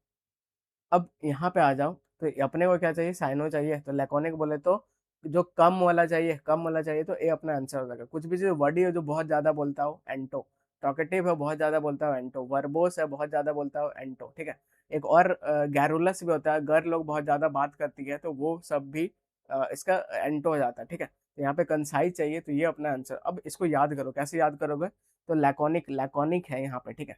अब यहाँ पे आ जाओ, तो अपने को क्या चाहिए, साइनो चाहिए। तो लैकोनिक बोले तो जो कम वाला चाहिए, कम वाला चाहिए, तो ए अपना आंसर हो जाएगा। कुछ भी चीज वर्डी है जो बहुत ज्यादा बोलता हो, एंटो। टॉकेटिव है, बहुत ज्यादा बोलता हो, एंटो। वर्बोस है, बहुत ज्यादा बोलता हो, एंटो, ठीक है। एक और गैरुलस भी होता है, गर लोग बहुत ज्यादा बात करती है, तो वो सब भी इसका एंटो हो जाता है, ठीक है। तो यहाँ पे कंसाइज चाहिए, तो ये अपना आंसर। अब इसको याद करो, कैसे याद करोगे, तो लैकोनिक, लैकोनिक है यहाँ पे, ठीक है।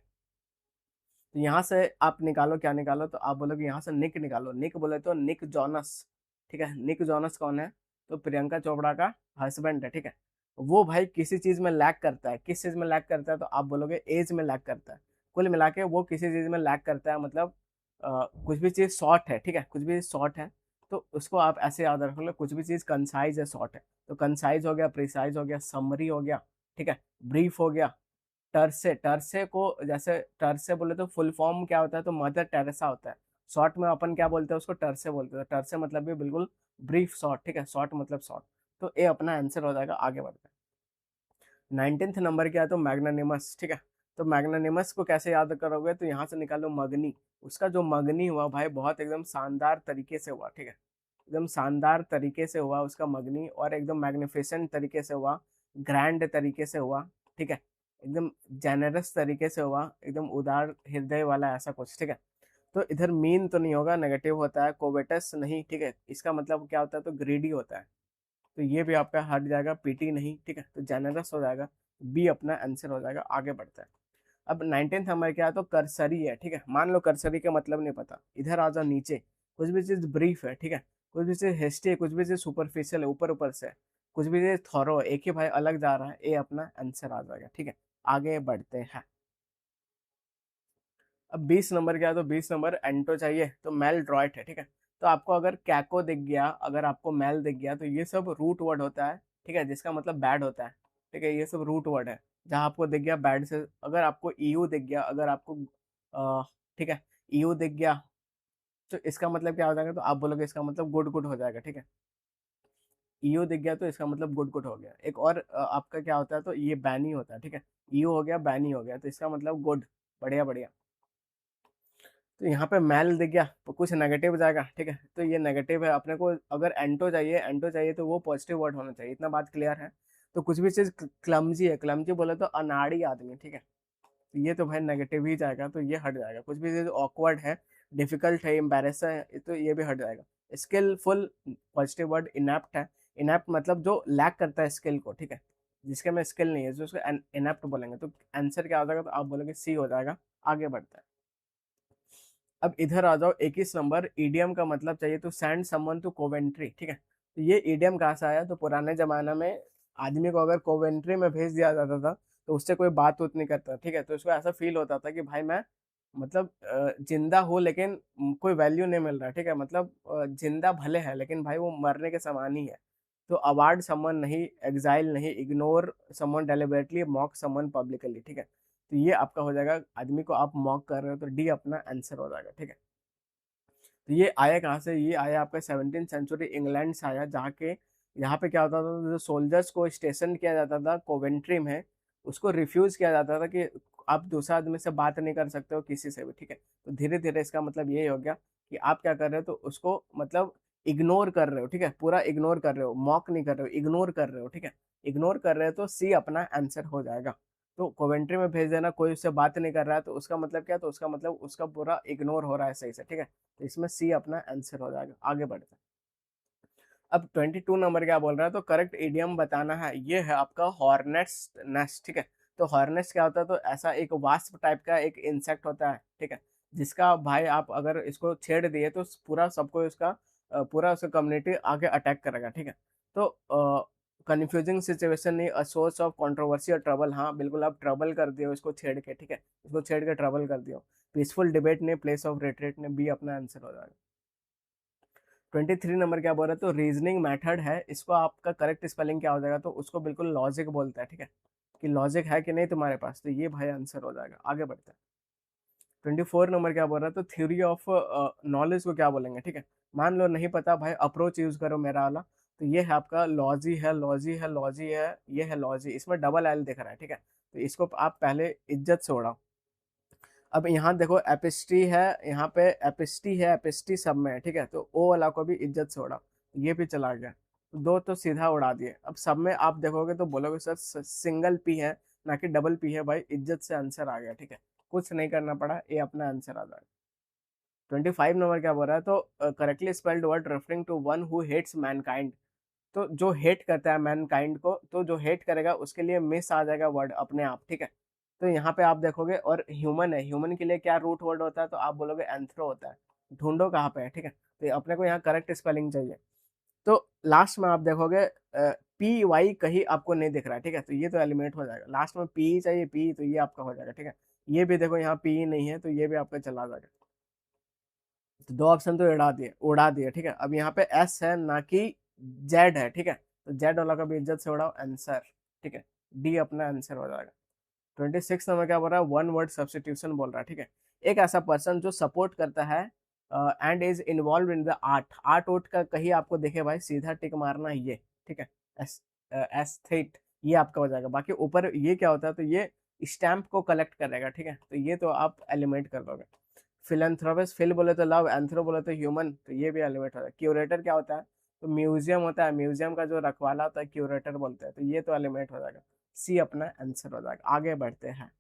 तो यहाँ से आप निकालो, क्या निकालो, तो आप बोलोगे यहाँ से निक निकालो। निक बोले तो निक जॉनस, ठीक है। निक जॉनस कौन है, तो प्रियंका चोपड़ा का हस्बैंड है, ठीक है। वो भाई किसी चीज में लैक करता है, किस चीज में लैक करता है, तो आप बोलोगे एज में लैक करता है। कुल मिला के वो किसी चीज में लैक करता है, मतलब कुछ भी चीज शॉर्ट है, ठीक है, कुछ भी शॉर्ट है, तो उसको आप ऐसे याद रख लो, कुछ भी चीज कंसाइज है, शॉर्ट है। तो कंसाइज हो गया, प्रिसाइज हो गया, समरी हो गया, ठीक है, ब्रीफ हो गया। टर्से, टर्से को जैसे टर्से बोले तो फुल फॉर्म क्या होता है, तो मदर टेरेसा होता है। शॉर्ट में अपन क्या बोलते हैं, उसको टर्से बोलते हैं। टर्से मतलब भी बिल्कुल ब्रीफ शॉर्ट, ठीक है, शॉर्ट मतलब शॉर्ट। तो ए अपना आंसर हो जाएगा। आगे बढ़ते हैं। 19th नंबर क्या है, तो मैग्नानिमस, ठीक है। तो मैग्नानिमस को कैसे याद करोगे, तो यहाँ से निकालो मगनी। उसका जो मगनी हुआ भाई, बहुत एकदम शानदार तरीके से हुआ, ठीक है। एकदम शानदार तरीके से हुआ उसका मगनी, और एकदम मैग्निफिसेंट तरीके से हुआ, ग्रैंड तरीके से हुआ, ठीक है। एकदम जेनरस तरीके से हुआ, एकदम उदार हृदय वाला, ऐसा कुछ, ठीक है। तो इधर मीन तो नहीं होगा, नेगेटिव होता है। कोवेटस नहीं, ठीक है, इसका मतलब क्या होता है, तो ग्रीडी होता है। तो ये भी आपका हट जाएगा, पीटी नहीं, ठीक है, तो जेनरस हो जाएगा। बी अपना आंसर हो जाएगा। आगे बढ़ता है। अब 19th नंबर क्या है, तो कर्सरी है, ठीक है। मान लो कर्सरी का मतलब नहीं पता, इधर आ जाओ नीचे। कुछ भी चीज ब्रीफ है, ठीक है, कुछ भी चीज हेस्टी है, कुछ भी चीज सुपरफिशियल है, ऊपर ऊपर से है, कुछ भी चीज थॉरो है, एक ही भाई अलग जा रहा है, ए अपना आंसर आ जाएगा, ठीक है। आगे बढ़ते हैं। अब 20 नंबर क्या है, तो 20 नंबर एंटो चाहिए, तो मेल ड्रॉइट है, ठीक है। तो आपको अगर कैको दिख गया, अगर आपको मेल दिख गया, तो ये सब रूट वर्ड होता है, ठीक है, जिसका मतलब बैड होता है, ठीक है। ये सब रूट वर्ड है, जहाँ आपको दिख गया बैड से। अगर आपको ईयू दिख गया, अगर आपको ठीक है, ईयू दिख गया, तो इसका मतलब क्या हो जाएगा, तो आप बोलोगे इसका मतलब गुड गुड हो जाएगा, ठीक है। ईयू दिख गया तो इसका मतलब गुड गुड हो गया। एक और आपका क्या होता है, तो ये बैनी होता है, ठीक है। ईयू हो गया, बैनी हो गया, तो इसका मतलब गुड, बढ़िया बढ़िया। तो यहाँ पे मेल दिख गया तो कुछ नेगेटिव जाएगा, ठीक है। तो ये नेगेटिव है। अपने को अगर एंटो चाहिए, एंटो चाहिए, तो वो पॉजिटिव वर्ड होना चाहिए, इतना बात क्लियर है। तो कुछ भी चीज क्लमजी है, क्लमजी बोले तो अनाड़ी आदमी, ठीक है, तो ये तो भाई नेगेटिव ही जाएगा, तो ये हट जाएगा। कुछ भी चीज ऑकवर्ड है, डिफिकल्ट है, एम्बेरस है, तो ये भी हट जाएगा। Skillful positive word. इनएप्ट है, इनएप्ट मतलब जो लैक करता है स्किल को, ठीक है, जिसके में स्किल नहीं है, जो उसको इनएप्ट बोलेंगे। तो आंसर क्या हो जाएगा, तो आप बोलोगे सी हो जाएगा। आगे बढ़ता है। अब इधर आ जाओ, 21 नंबर। ईडियम का मतलब चाहिए, तो सेंड समवन टू कोवेंट्री, ठीक है। तो ये ईडियम कहाँ से आया, तो पुराने जमाना में आदमी को अगर कोवेंट्री में भेज दिया जाता था, तो उससे कोई बात उत नहीं करता, ठीक है। तो उसको ऐसा फील होता था कि भाई मैं मतलब जिंदा हूँ, लेकिन कोई वैल्यू नहीं मिल रहा, ठीक है। मतलब जिंदा भले है, लेकिन भाई वो मरने के समान ही है। तो अवार्ड समवन नहीं, एग्जाइल नहीं, ignore someone deliberately, mock someone publicly, ठीक है। तो ये आपका हो जाएगा, आदमी को आप मॉक कर रहे हो, तो डी अपना आंसर हो जाएगा, ठीक है। तो ये आया कहाँ से, ये आया आपका 17th सेंचुरी इंग्लैंड से आया, जहाँ के यहाँ पे क्या होता था, जो सोल्जर्स को स्टेशन किया जाता था कोवेंट्री में, उसको रिफ्यूज किया जाता था कि आप दूसरा आदमी से बात नहीं कर सकते हो, किसी से भी, ठीक है। तो धीरे धीरे इसका मतलब ये हो गया कि आप क्या कर रहे हो, तो उसको मतलब इग्नोर कर रहे हो, ठीक है, पूरा इग्नोर कर रहे हो, मॉक नहीं कर रहे हो, इग्नोर कर रहे हो, ठीक है। इग्नोर कर रहे हो, तो सी अपना आंसर हो जाएगा। तो कोवेंट्री में भेज देना, कोई उससे बात नहीं कर रहा है, तो उसका मतलब क्या, तो उसका मतलब उसका पूरा इग्नोर हो रहा है सही से, ठीक है। तो इसमें सी अपना आंसर हो जाएगा। आगे बढ़ते हैं। अब 22 नंबर क्या बोल रहा है, तो करेक्ट इडियम बताना है। ये है आपका हॉर्नेट्स नेस्ट, ठीक है। तो हॉर्नेट्स क्या होता है, तो ऐसा एक वास्प टाइप का एक इंसेक्ट होता है, ठीक है, जिसका भाई आप अगर इसको छेड़ दिए, तो पूरा सबको इसका पूरा उसका कम्युनिटी आगे अटैक करेगा, ठीक है। तो कन्फ्यूजिंग सिचुएशन नहीं, अ सोर्स ऑफ कंट्रोवर्सी और ट्रबल, हाँ बिल्कुल आप ट्रबल कर दियो इसको छेड़ के, ठीक है, इसको छेड़ के ट्रबल कर दियो। पीसफुल डिबेट ने, प्लेस ऑफ रिट्रीट ने, बी अपना आंसर हो जाएगा। 23 नंबर क्या बोल रहा है, तो रीजनिंग मेथड है, इसको आपका करेक्ट स्पेलिंग क्या हो जाएगा, तो उसको बिल्कुल लॉजिक बोलता है, ठीक है, कि लॉजिक है कि नहीं तुम्हारे पास, तो ये भाई आंसर हो जाएगा। आगे बढ़ते हैं। 24 नंबर क्या बोल रहा है, तो थ्योरी ऑफ नॉलेज को क्या बोलेंगे, ठीक है। मान लो नहीं पता भाई, अप्रोच यूज करो मेरा वाला। तो ये है आपका लॉजी है, लॉजी है, लॉजी है, ये है लॉजी, इसमें डबल एल दिख रहा है, ठीक है। तो इसको आप पहले इज्जत से उड़ाओ। अब यहाँ देखो एपिस्टी है, यहाँ पे एपिस्टी है, एपिस्टी सब में है, ठीक है, तो ओ वाला को भी इज्जत से उड़ाओ। ये भी चला गया, दो तो सीधा उड़ा दिए। अब सब में आप देखोगे तो बोलोगे सर सिंगल पी है ना कि डबल पी है, भाई इज्जत से आंसर आ गया, ठीक है, कुछ नहीं करना पड़ा, ये अपना आंसर आ जाएगा। 25 नंबर क्या बोल रहा है, तो correctly spelled word referring to one who hates mankind. तो जो हेट करता है मैनकाइंड को, तो जो हेट करेगा उसके लिए मिस आ जाएगा वर्ड अपने आप, ठीक है। तो यहाँ पे आप देखोगे, और ह्यूमन है, ह्यूमन के लिए क्या रूट वर्ड होता है, तो आप बोलोगे एंथ्रो होता है। ढूंढो कहाँ पे है, ठीक है, तो अपने को यहाँ करेक्ट स्पेलिंग चाहिए। तो लास्ट में आप देखोगे पी वाई कहीं आपको नहीं दिख रहा है, ठीक है, तो ये तो एलिमिनेट हो जाएगा। लास्ट में पी चाहिए, पी, तो ये आपका हो जाएगा, ठीक है। ये भी देखो यहाँ पी नहीं है, तो ये भी आपका चला जाएगा। तो दो ऑप्शन तो उड़ा दिए, ठीक है। अब यहाँ पे एस है ना कि जेड है, ठीक है, तो जेड वाला का भी इज्जत से उड़ाओ, आंसर, ठीक है, डी अपना आंसर हो जाएगा। 26 नंबर क्या बोल रहा है, वन वर्ड सब्सटीट्यूशन बोल रहा है, ठीक है। एक ऐसा पर्सन जो सपोर्ट करता है and is involve in the art, art vote का कहीं आपको देखे भाई, सीधा टिक मारना है ये, ठीक है। एस्थेट, ये आपका हो जाएगा। बाकी ऊपर ये क्या होता है, तो ये स्टैम्प को कलेक्ट करेगा, ठीक है, तो ये तो आप एलिमेंट कर दोगे। फिलेंथ्रोपिस्ट, फिल बोले तो लव, एंथ्रो बोले तो ह्यूमन, तो ये भी एलिमेंट होता है। क्यूरेटर क्या होता है, तो म्यूजियम होता है, म्यूजियम का जो रखवाला होता है क्यूरेटर बोलते हैं, तो ये तो एलिमेंट हो जाएगा। सी अपना आंसर हो जाएगा। आगे बढ़ते हैं।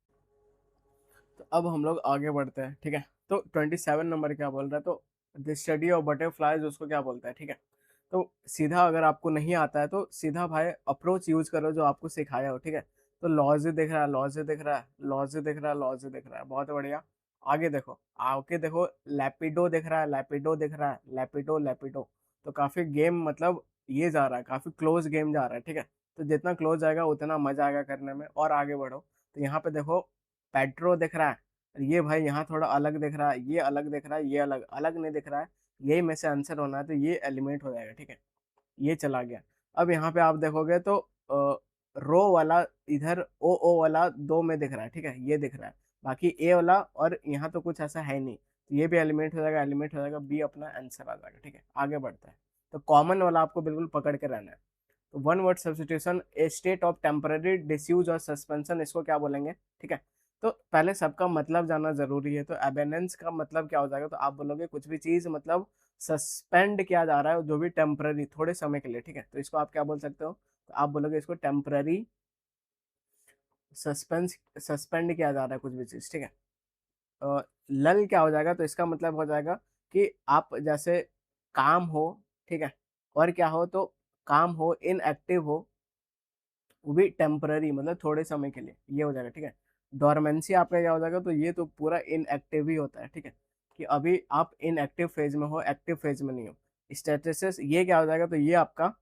तो अब हम लोग आगे बढ़ते हैं, ठीक है। तो 27 नंबर क्या बोल रहा है, तो द स्टडी ऑफ बटरफ्लाइज उसको क्या बोलता है, ठीक है। तो सीधा अगर आपको नहीं आता है, तो सीधा भाई अप्रोच यूज करो जो आपको सिखाया हो, ठीक है। तो लॉज दिख रहा है, लॉज दिख रहा है, लॉज दिख रहा है, लॉज दिख रहा है, बहुत बढ़िया। आगे देखो, आगे देखो, लैपिडो दिख रहा है, लैपिडो दिख रहा है, लैपिडो, लैपिडो। तो काफी गेम मतलब ये जा रहा है, काफी क्लोज गेम जा रहा है, ठीक है। तो जितना क्लोज जाएगा उतना मजा आएगा करने में, और आगे बढ़ो। तो यहाँ पे देखो पेट्रो दिख रहा है, ये भाई यहाँ थोड़ा अलग दिख रहा है, ये अलग दिख रहा है, ये अलग अलग नहीं दिख रहा है, यही में से आंसर होना है, तो ये एलिमेंट हो जाएगा, ठीक है, ये चला गया। अब यहाँ पे आप देखोगे तो रो वाला इधर ओ ओ वाला दो में दिख रहा है, ठीक है, ये दिख रहा है। बाकी ए वाला और यहाँ तो कुछ ऐसा है नहीं, तो ये भी एलिमेंट हो जाएगा, एलिमेंट हो जाएगा, बी अपना आंसर आ जाएगा, ठीक है। आगे बढ़ता है। तो कॉमन वाला आपको बिल्कुल पकड़ के रहना है। तो one word substitution, A state of temporary disuse और सस्पेंशन, इसको क्या बोलेंगे, ठीक है। तो पहले सबका मतलब जानना जरूरी है। तो एबेनेंस का मतलब क्या हो जाएगा, तो आप बोलोगे कुछ भी चीज मतलब सस्पेंड किया जा रहा है, जो भी टेम्पररी थोड़े समय के लिए, ठीक है, तो इसको आप क्या बोल सकते हो, तो आप बोलोगे इसको टेम्पररी सस्पेंस, सस्पेंड किया जा रहा है कुछ भी चीज, ठीक है। लल क्या हो जाएगा, तो इसका मतलब हो जाएगा कि आप जैसे काम हो, ठीक है, और क्या हो, तो काम हो, इनएक्टिव हो, वो भी टेम्पररी मतलब थोड़े समय के लिए, ये हो जाएगा, ठीक है। डोरमेंसी आपका क्या हो जाएगा, तो ये तो पूरा इनएक्टिव ही होता है, ठीक है, कि अभी आप इनएक्टिव फेज में हो, एक्टिव फेज में नहीं हो। स्टेटसिस, ये क्या हो जाएगा, तो ये आपका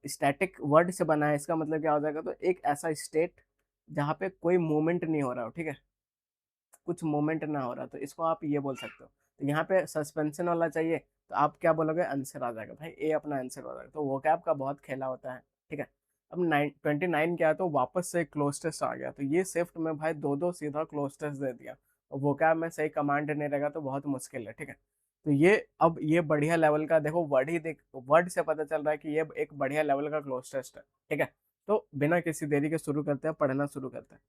स्टैटिक वर्ड से बना है, इसका मतलब क्या हो जाएगा, तो एक ऐसा स्टेट जहाँ पे कोई मूवमेंट नहीं हो रहा हो, ठीक है, कुछ मूवमेंट ना हो रहा, तो इसको आप ये बोल सकते हो। तो यहाँ पे सस्पेंशन वाला चाहिए, तो आप क्या बोलोगे, आंसर आ जाएगा भाई, ए अपना आंसर हो जाएगा। तो वोकैब का बहुत खेला होता है, ठीक है। अब 29 क्या है, तो वापस से क्लोज टेस्ट आ गया, तो ये शिफ्ट में भाई दो दो सीधा क्लोज टेस्ट दे दिया, और वोकैब में सही कमांड नहीं रहेगा तो बहुत मुश्किल है, ठीक है। तो ये अब ये बढ़िया लेवल का देखो, वर्ड ही देख, वर्ड से पता चल रहा है कि ये एक बढ़िया लेवल का क्लोज टेस्ट है, ठीक है। तो बिना किसी देरी के शुरू करते हैं, पढ़ना शुरू करते हैं।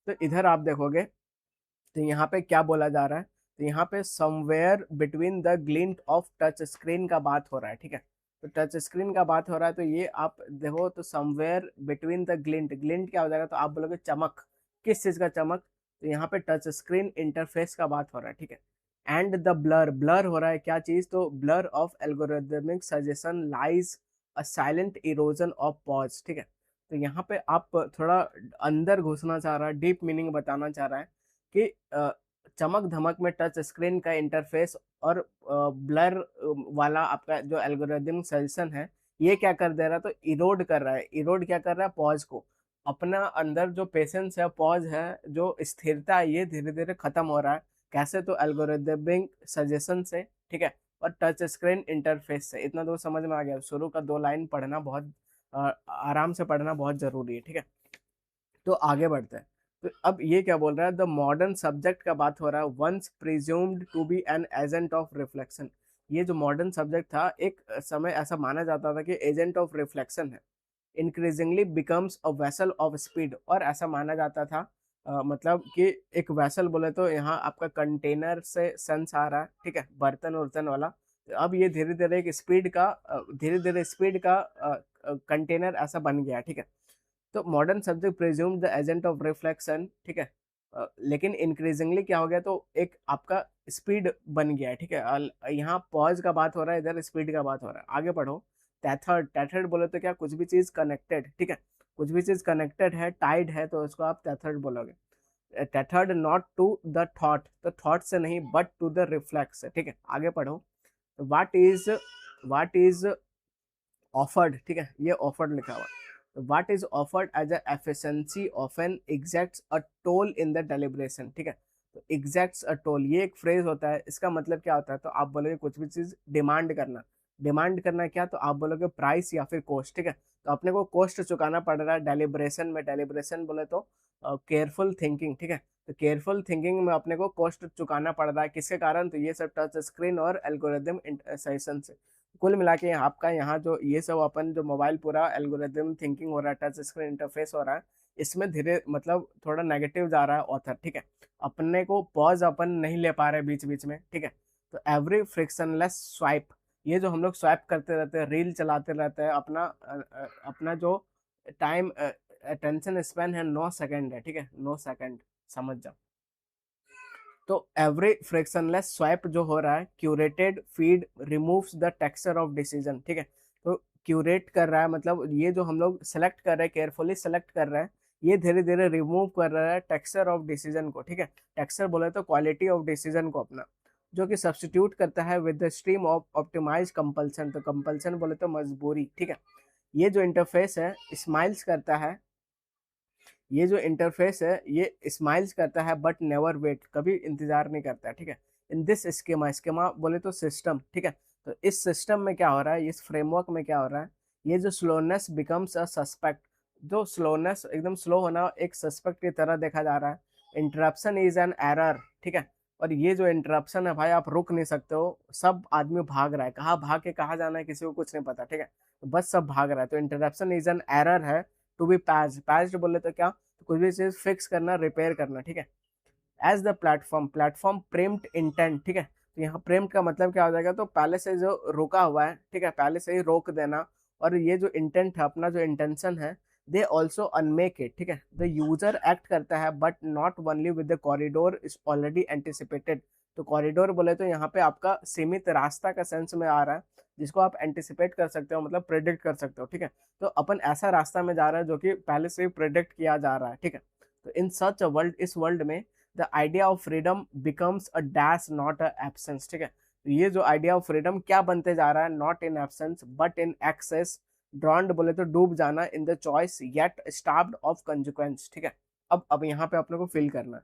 तो इधर आप देखोगे, तो यहाँ पे क्या बोला जा रहा है, तो यहाँ पे somewhere between the glint of touch screen का बात हो रहा है, ठीक है। तो टच स्क्रीन का बात हो रहा है, तो ये आप देखो, तो somewhere between the glint, glint क्या हो जाएगा, तो आप बोलोगे चमक, किस चीज का चमक, तो यहाँ पे टच स्क्रीन इंटरफेस का बात हो रहा है, ठीक है। एंड द ब्लर, ब्लर हो रहा है क्या चीज, तो blur of algorithmic suggestion lies a silent erosion of pause, ठीक है। तो यहाँ पे आप थोड़ा अंदर घुसना चाह रहा है, डीप मीनिंग बताना चाह रहा है कि चमक धमक में टच स्क्रीन का इंटरफेस और ब्लर वाला आपका जो एल्गोरिदम सजेशन है, ये क्या कर दे रहा है, तो इरोड कर रहा है। इरोड क्या कर रहा है, पॉज को। अपना अंदर जो पेशेंस है, पॉज है, जो स्थिरता है, ये धीरे धीरे खत्म हो रहा है। कैसे, तो एल्गोरिदमिक सजेशन से, ठीक है, और टच स्क्रीन इंटरफेस से। इतना तो समझ में आ गया। शुरू का 2 लाइन पढ़ना बहुत आराम से पढ़ना बहुत जरूरी है, ठीक है। तो आगे बढ़ते हैं। तो अब ये क्या बोल रहा है, द मॉडर्न सब्जेक्ट का बात हो रहा है, once presumed to be an agent of reflection. ये जो मॉडर्न सब्जेक्ट था, एक समय ऐसा माना जाता था कि एजेंट ऑफ रिफ्लेक्शन है, increasingly becomes a vessel of speed. और ऐसा माना जाता था, मतलब कि एक वेसल बोले तो यहाँ आपका कंटेनर से सेंस आ रहा है, ठीक है, बर्तन उर्तन वाला। तो अब ये धीरे धीरे एक स्पीड का धीरे धीरे स्पीड का कंटेनर ऐसा बन गया, ठीक है। तो modern subject presume the agent of reflection, ठीक है। लेकिन इंक्रीजिंगली क्या हो गया, तो एक आपका स्पीड बन गया है, ठीक है। यहाँ पॉज का बात हो रहा है, इधर स्पीड का बात हो रहा है। आगे पढ़ो। टैथर्ड, टैथर्ड बोले तो क्या, कुछ भी चीज कनेक्टेड, ठीक है, कुछ भी चीज कनेक्टेड है, टाइड है, तो उसको आप टैथर्ड बोलोगे। टैथर्ड नॉट टू द थॉट, तो थॉट से नहीं बट टू द रिफ्लेक्स, ठीक है। आगे पढ़ो। वाट इज ऑफर्ड, ठीक है, ये ऑफर्ड लिखा हुआ है। What is offered as a efficiency often exacts a toll in the deliberation, ठीक है। तो एग्जैक्ट्स अ टोल, ये एक फ्रेज होता है। इसका मतलब क्या होता है, तो आप बोलोगे कुछ भी चीज डिमांड करना। डिमांड करना क्या, तो आप बोलोगे प्राइस या फिर कॉस्ट, ठीक है। तो अपने को कॉस्ट चुकाना पड़ रहा है डेलिब्रेशन में। डेलिब्रेशन बोले तो केयरफुल थिंकिंग, ठीक है। तो केयरफुल थिंकिंग में अपने को कॉस्ट चुकाना पड़ रहा है, किसके कारण, तो ये सब टच स्क्रीन और एल्गोरिदम सेशन से। कुल मिला के आपका यहाँ जो ये सब अपन जो मोबाइल पूरा एल्गोरिदम थिंकिंग हो रहा है, टच स्क्रीन इंटरफेस हो रहा है, इसमें धीरे मतलब थोड़ा नेगेटिव जा रहा है ऑथर, ठीक है। अपने को पॉज अपन नहीं ले पा रहे बीच बीच में, ठीक है। तो एवरी फ्रिक्शनलेस स्वाइप, ये जो हम लोग स्वाइप करते रहते हैं, रील चलाते रहते हैं, अपना जो टाइम अटेंशन स्पैन है 9 सेकंड है, ठीक है, 9 सेकंड, समझ जाओ। तो एवरी फ्रिक्शनलेस स्वैप जो हो रहा है, curated feed removes the texture of decision, ठीक है। तो क्यूरेट कर रहा है, मतलब ये जो हम लोग सेलेक्ट कर रहे हैं, केयरफुली सेलेक्ट कर रहे हैं, ये धीरे धीरे रिमूव कर रहा है टेक्सचर ऑफ डिसीजन को, ठीक है। टेक्सचर बोले तो क्वालिटी ऑफ डिसीजन को अपना, जो कि सब्सटीट्यूट करता है with the stream of optimize compulsion. तो कंपल्सन बोले तो मजबूरी, ठीक है। ये जो इंटरफेस है स्माइल्स करता है, ये जो इंटरफेस है ये स्माइल्स करता है बट नेवर वेट, कभी इंतजार नहीं करता है, ठीक है। इन दिस स्कीमा, स्कीमा बोले तो सिस्टम, ठीक है। तो इस सिस्टम में क्या हो रहा है, इस फ्रेमवर्क में क्या हो रहा है, ये जो स्लोनेस बिकम्स अ सस्पेक्ट, जो स्लोनेस एकदम स्लो होना एक सस्पेक्ट की तरह देखा जा रहा है। इंटरप्शन इज एन एरर, ठीक है। और ये जो इंटरप्शन है भाई, आप रुक नहीं सकते हो, सब आदमी भाग रहा है, कहाँ भाग के कहाँ जाना है किसी को कुछ नहीं पता, ठीक है। तो बस सब भाग रहा है, तो इंटरप्शन इज एन एरर है टू बी पैच्ड। पैच्ड बोले तो क्या, तो कुछ भी चीज फिक्स करना, रिपेयर करना, ठीक है। As the platform, platform preempt intent, ठीक है। तो यहाँ प्रेम्प्ट का मतलब क्या हो जाएगा, तो पहले से जो रुका हुआ है, ठीक है, पहले से ही रोक देना। और ये जो इंटेंट है, अपना जो इंटेंशन है, दे ऑल्सो अनमेक इट, ठीक है। द यूजर एक्ट करता है but not only with the corridor is already anticipated. तो कॉरिडोर बोले तो यहाँ पे आपका सीमित रास्ता का सेंस में आ रहा है, जिसको आप एंटिसिपेट कर सकते हो, मतलब प्रेडिक्ट कर सकते हो, ठीक है। तो अपन ऐसा रास्ता में जा रहा है जो कि पहले से ही प्रेडिक्ट किया जा रहा है, ठीक है। तो इन सच अ वर्ल्ड, इस वर्ल्ड में the idea of freedom becomes a dash not a absence, ठीक है। तो ये जो आइडिया ऑफ फ्रीडम क्या बनते जा रहा है, not in absence but in excess. ड्रॉन्ड बोले तो डूब जाना, in the choice yet starved of consequence, ठीक है। अब यहाँ पे अपने को फिल करना है,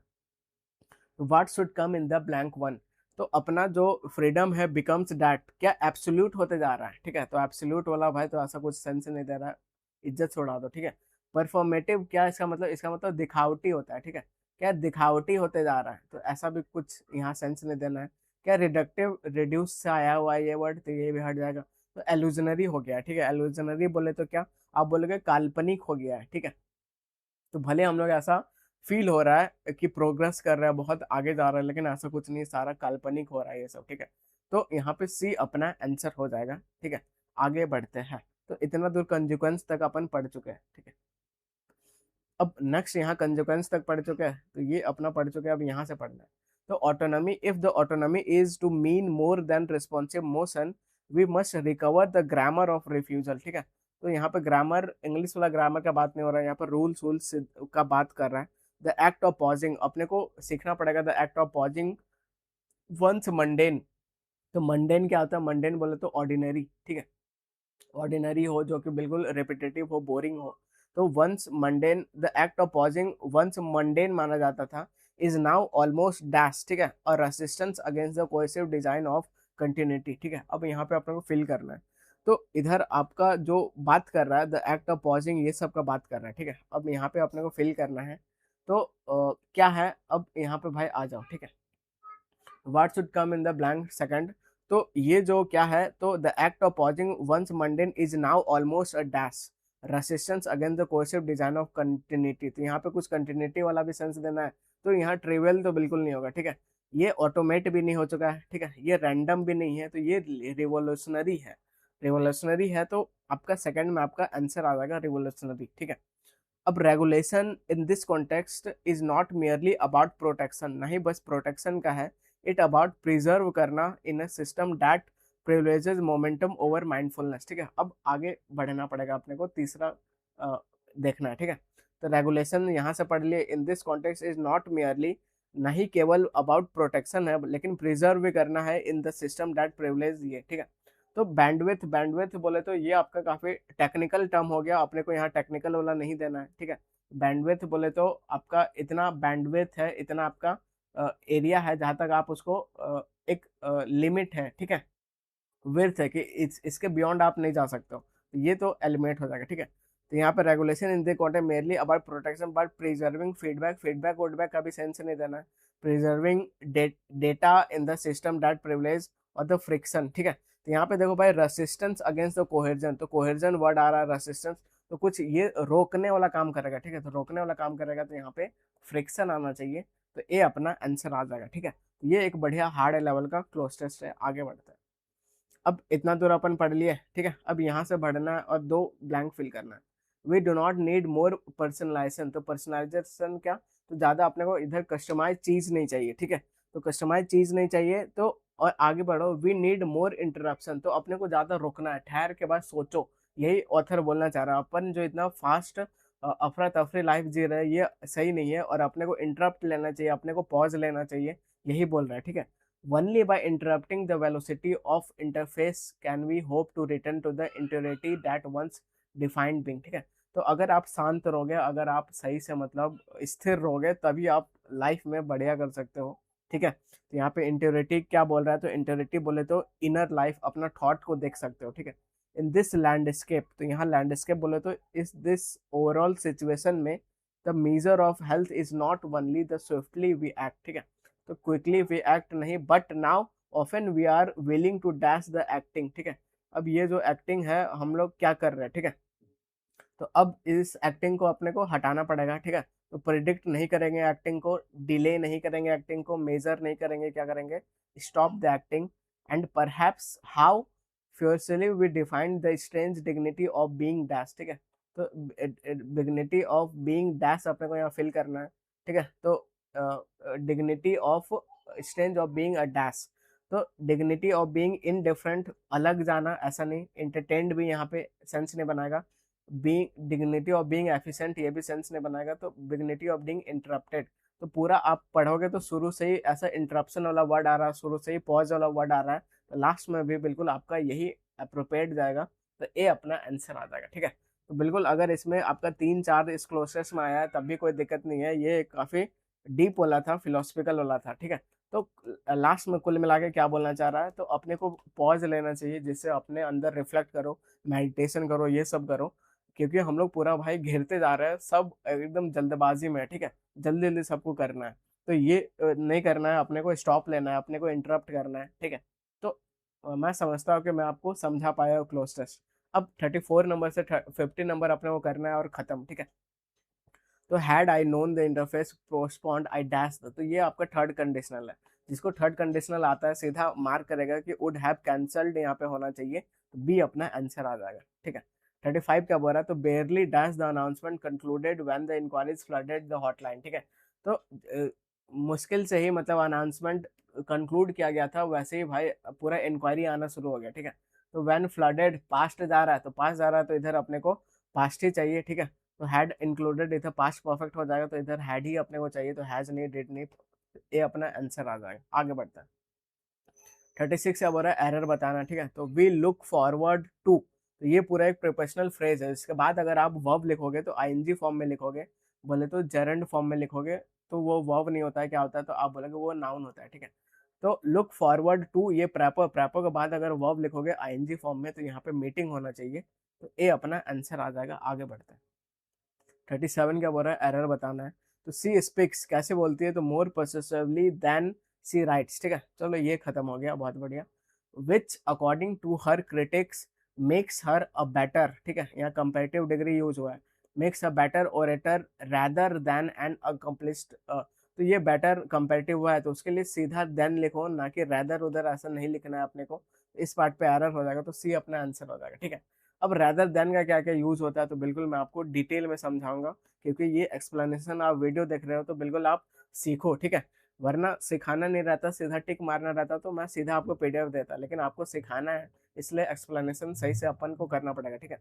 what should come in the blank one. तो अपना जो फ्रीडम है बिकम्स डैट, क्या एब्सोल्यूट होते जा रहा है, ठीक है। तो एब्सोल्यूट वाला भाई तो ऐसा कुछ सेंस नहीं दे रहा है, इज्जत छोड़ा दो, ठीक है। परफॉर्मेटिव क्या, इसका मतलब दिखावटी होता है, ठीक है। क्या दिखावटी होते जा रहा है, तो ऐसा भी कुछ यहाँ सेंस नहीं देना है। क्या रिडक्टिव, रिड्यूस से आया हुआ है ये वर्ड, तो ये भी हट जाएगा। तो एल्यूजनरी हो गया, ठीक है। एल्यूजनरी बोले तो क्या, आप बोलोगे काल्पनिक हो गया है, ठीक है। तो भले हम लोग ऐसा फील हो रहा है कि प्रोग्रेस कर रहा है, बहुत आगे जा रहा है, लेकिन ऐसा कुछ नहीं, सारा काल्पनिक हो रहा है ये सब, ठीक है। तो यहाँ पे सी अपना आंसर हो जाएगा, ठीक है। आगे बढ़ते हैं। तो इतना दूर कंजिक्वेंस तक अपन पढ़ चुके हैं, ठीक है। अब नेक्स्ट यहाँ कंजिक्वेंस तक पढ़ चुके हैं, तो ये अपना पढ़ चुके हैं, अब यहाँ से पढ़ना है। तो autonomy, if the autonomy is to mean more than responsive motion, we must recover the grammar of refusal, ठीक है। तो यहाँ पे ग्रामर, इंग्लिश वाला ग्रामर का बात नहीं हो रहा है, यहाँ पर रूल्स वूल्स का बात कर रहा है। द एक्ट ऑफ पॉजिंग, अपने को सीखना पड़ेगा the act of pausing one's mundane. तो मंडेन क्या होता है? मंडेन बोले तो ऑर्डिनरी, ठीक है, ऑर्डिनरी हो, जो कि बिल्कुल रिपीटेटिव हो, बोरिंग हो। तो one's mundane, the act of pausing one's mundane माना जाता था, इज नाउ ऑलमोस्ट डैश, ठीक है, और resistance against the cohesive design of continuity, ठीक है। अब यहाँ पे अपने को फिल करना है, तो इधर आपका जो बात कर रहा है द एक्ट ऑफ पॉजिंग, ये सब का बात कर रहा है, ठीक है। अब यहाँ पे अपने को फिल करना है, तो क्या है, अब यहाँ पे भाई आ जाओ, ठीक है। What should come in the blank second, तो ये जो क्या है, तो the act of pausing one's mundane is now almost a dash resistance against the cohesive design of continuity. तो यहाँ पे कुछ कंटिन्यूटी वाला भी सेंस देना है, तो यहाँ ट्रिवियल तो बिल्कुल नहीं होगा, ठीक है। ये ऑटोमेट भी नहीं हो चुका है, ठीक है, ये रैंडम भी नहीं है, तो ये रिवोल्यूशनरी है। रिवोल्यूशनरी है, तो आपका सेकंड में आपका आंसर आ जाएगा रिवोल्यूशनरी, ठीक है। अब regulation in this context is not merely about protection, नहीं बस प्रोटेक्शन का है, इट अबाउट प्रिजर्व करना in a system that privileges momentum over mindfulness, ठीक है। अब आगे बढ़ना पड़ेगा अपने को, तीसरा देखना है, ठीक है। तो रेगुलेशन यहाँ से पढ़ लिए, इन this context is not merely, नहीं केवल अबाउट प्रोटेक्शन है, लेकिन प्रिजर्व भी करना है इन द सिस्टम दैट प्रिविलेज, ये ठीक है। तो बैंडविथ, बैंडविथ बोले तो ये आपका काफी टेक्निकल टर्म हो गया, अपने को यहाँ टेक्निकल वाला नहीं देना है, ठीक है। बैंडविथ बोले तो आपका इतना बैंडविथ है, इतना आपका एरिया है जहां तक आप उसको एक लिमिट है, ठीक है, विर्थ है कि इसके बियॉन्ड आप नहीं जा सकते हो, तो ये तो एलिमिनेट हो जाएगा, ठीक है। तो यहाँ पे regulation in the context mainly about protection but preserving feedback, feedback वुडबैक का भी सेंस नहीं देना है, preserving data in the system that privilege और द फ्रिक्शन, ठीक है। तो यहाँ पे देखो भाई, रेसिस्टेंस अगेंस्ट द कोहेजन, तो कोहेजन वर्ड आ रहा है, रेसिस्टेंस, तो कुछ ये रोकने वाला काम करेगा, ठीक है, तो रोकने वाला काम करेगा, तो यहाँ पे फ्रिक्शन आना चाहिए, तो ये अपना आंसर आ जाएगा, ठीक है। ये एक बढ़िया हार्ड लेवल का क्लोज टेस्ट है, आगे बढ़ते हैं। अब इतना दूर अपन पढ़ लिए, ठीक है। अब यहाँ से बढ़ना है और दो ब्लैंक फिल करना है। We do not need more personalization, तो पर्सनलाइजेशन क्या, तो ज़्यादा अपने को इधर कस्टमाइज चीज़ नहीं चाहिए, ठीक है, तो कस्टमाइज चीज़ नहीं चाहिए, तो और आगे बढ़ो, वी नीड मोर इंटरप्शन, तो अपने को ज़्यादा रोकना है, ठहर के बाद सोचो, यही ऑथर बोलना चाह रहा है। अपन जो इतना फास्ट अफरा तफरी लाइफ जी रहे हैं, ये सही नहीं है, और अपने को इंटरप्ट लेना चाहिए, अपने को पॉज लेना चाहिए, यही बोल रहा है, ठीक है। Only by interrupting the velocity of interface can we hope to return to the integrity that once defined being, ठीक है। तो अगर आप शांत रहोगे, अगर आप सही से मतलब स्थिर रहोगे, तभी आप लाइफ में बढ़िया कर सकते हो, ठीक है। तो यहाँ पे इंटेग्रिटी क्या बोल रहा है, तो इंटेग्रिटी बोले तो इनर लाइफ, अपना थॉट को देख सकते हो, ठीक है। इन दिस लैंडस्केप, तो यहाँ लैंडस्केप बोले तो इस दिस ओवरऑल सिचुएशन में the measure of health is not only the swiftly we act, ठीक है, तो क्विकली वी एक्ट नहीं, but now often we are willing to dash the acting, ठीक है। अब ये जो एक्टिंग है, हम लोग क्या कर रहे हैं, ठीक है, तो अब इस एक्टिंग को अपने को हटाना पड़ेगा, ठीक है। तो प्रिडिक्ट नहीं करेंगे एक्टिंग को, डिले नहीं करेंगे एक्टिंग को, मेजर नहीं करेंगे, क्या करेंगे, stop the acting, and perhaps how furiously we define the strange dignity of being dash, ठीक है। तो डिग्निटी ऑफ बीइंग डैश अपने को यहाँ फिल करना है, ठीक है। तो dignity of strange of being a dash, तो dignity of being in different, अलग जाना, ऐसा नहीं, एंटरटेन्ड भी यहाँ पे सेंस नहीं बनाएगा, being dignity of being efficient, ये भी सेंस नहीं बनाएगा, तो डिग्निटी ऑफ बीइंग इंटरप्टेड, तो पूरा आप पढ़ोगे तो शुरू से ही ऐसा इंटरप्शन वाला वर्ड आ रहा है, शुरू से ही पॉज वाला वर्ड आ रहा है, तो लास्ट में भी बिल्कुल आपका यही अप्रोप्रिएट जाएगा, तो ये अपना आंसर आ जाएगा, ठीक है। तो बिल्कुल अगर इसमें आपका 3-4 इस क्लोजेस में आया है तब भी कोई दिक्कत नहीं है, ये काफी डीप वाला था, फिलोसफिकल वाला था, ठीक है। तो लास्ट में कुल मिला के क्या बोलना चाह रहा है, तो अपने को पॉज लेना चाहिए, जिससे अपने अंदर रिफ्लेक्ट करो, मेडिटेशन करो, ये सब करो, क्योंकि हम लोग पूरा भाई घिरते जा रहे हैं, सब एकदम जल्दबाजी में है, ठीक है, जल्दी जल्दी सबको करना है, तो ये नहीं करना है, अपने को स्टॉप लेना है, अपने को इंटरप्ट करना है, ठीक है। तो मैं समझता हूँ कि मैं आपको समझा पाया हूँ क्लोज टेस्ट। अब 34 नंबर से 50 नंबर अपने को करना है और खत्म, ठीक है। तो had I known the interface postponed I dash, तो ये आपका थर्ड कंडीशनल है, जिसको थर्ड कंडीशनल आता है सीधा मार्क करेगा कि वुड हैव कैंसल्ड यहाँ पे होना चाहिए, तो बी अपना आंसर आ जाएगा, ठीक है। 35 क्या बोल रहा है, तो barely dash the announcement concluded when the inquiries flooded the hotline, ठीक है। तो मुश्किल से ही मतलब अनाउंसमेंट कंक्लूड किया गया था, वैसे ही भाई पूरा इंक्वायरी आना शुरू हो गया, ठीक है। तो व्हेन फ्लडेड पास्ट जा रहा है, तो पास्ट जा रहा है, तो इधर अपने को पास्ट ही चाहिए, ठीक है। तो हैड इंक्लूडेड इधर पास्ट परफेक्ट हो जाएगा, तो इधर हैड ही अपने को चाहिए, तो हैज नहीं, डिड नहीं, ये अपना आंसर आ जाएगा। आगे बढ़ता है। 36 क्या बोल रहा है, एरर बताना, ठीक है। तो वी लुक फॉरवर्ड टू, तो ये पूरा एक प्रोफेशनल फ्रेज है। इसके बाद अगर आप वर्ब लिखोगे तो आईएनजी फॉर्म में लिखोगे, बोले तो जेरंड फॉर्म में लिखोगे तो वो वर्ब नहीं होता है, क्या होता है, तो आप बोलोगे वो नाउन होता है, ठीक है। तो लुक फॉरवर्ड टू ये प्रैपर, प्रैपर के बाद अगर वर्ब लिखोगे आईएनजी फॉर्म में तो यहाँ पे मीटिंग होना चाहिए, तो ए अपना आंसर आ जाएगा। आगे बढ़ते हैं। 37 क्या बोल रहा है, एरर बताना है। तो सी स्पीक्स कैसे बोलती है, तो मोर पोसेसिवली देन सी राइट्स, ठीक है। चलो ये खत्म हो गया, बहुत बढ़िया। Which according to her critics makes her a better, ठीक है, यहाँ कंपेरेटिव डिग्री यूज हुआ है, makes a better orator rather than an accomplished. तो ये बेटर कंपेरेटिव हुआ है, तो उसके लिए सीधा देन लिखो, ना कि रैदर, उधर ऐसा नहीं लिखना है अपने को। इस पार्ट पे एरर हो जाएगा, तो सी अपना आंसर हो जाएगा, ठीक है। अब रैदर देन का क्या क्या यूज होता है, तो बिल्कुल मैं आपको डिटेल में समझाऊंगा, क्योंकि ये एक्सप्लेनेशन आप वीडियो देख रहे हो तो बिल्कुल आप सीखो, ठीक है। वरना सिखाना नहीं रहता, सीधा टिक मारना रहता तो मैं सीधा आपको पीडीएफ देता, लेकिन आपको सिखाना है, इसलिए एक्सप्लेनेशन सही से अपन को करना पड़ेगा, ठीक है।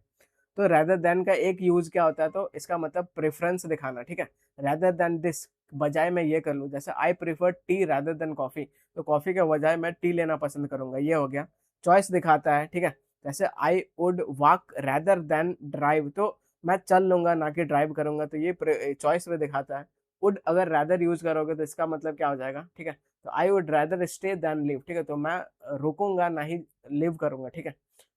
तो रैदर देन का एक यूज क्या होता है, तो इसका मतलब प्रेफरेंस दिखाना, ठीक है। रैदर देन दिस, बजाय मैं ये कर लूँ, जैसे I prefer T rather than coffee, तो कॉफी के बजाय मैं टी लेना पसंद करूंगा, ये हो गया। चॉइस दिखाता है, ठीक है। जैसे I would walk rather than drive, तो मैं चल लूंगा ना कि ड्राइव करूंगा, तो ये चॉइस में दिखाता है। वुड अगर रैदर यूज करोगे तो इसका मतलब क्या हो जाएगा, ठीक है। तो I would rather stay than live, ठीक है, तो मैं रुकूंगा ना ही लिव करूंगा, ठीक है।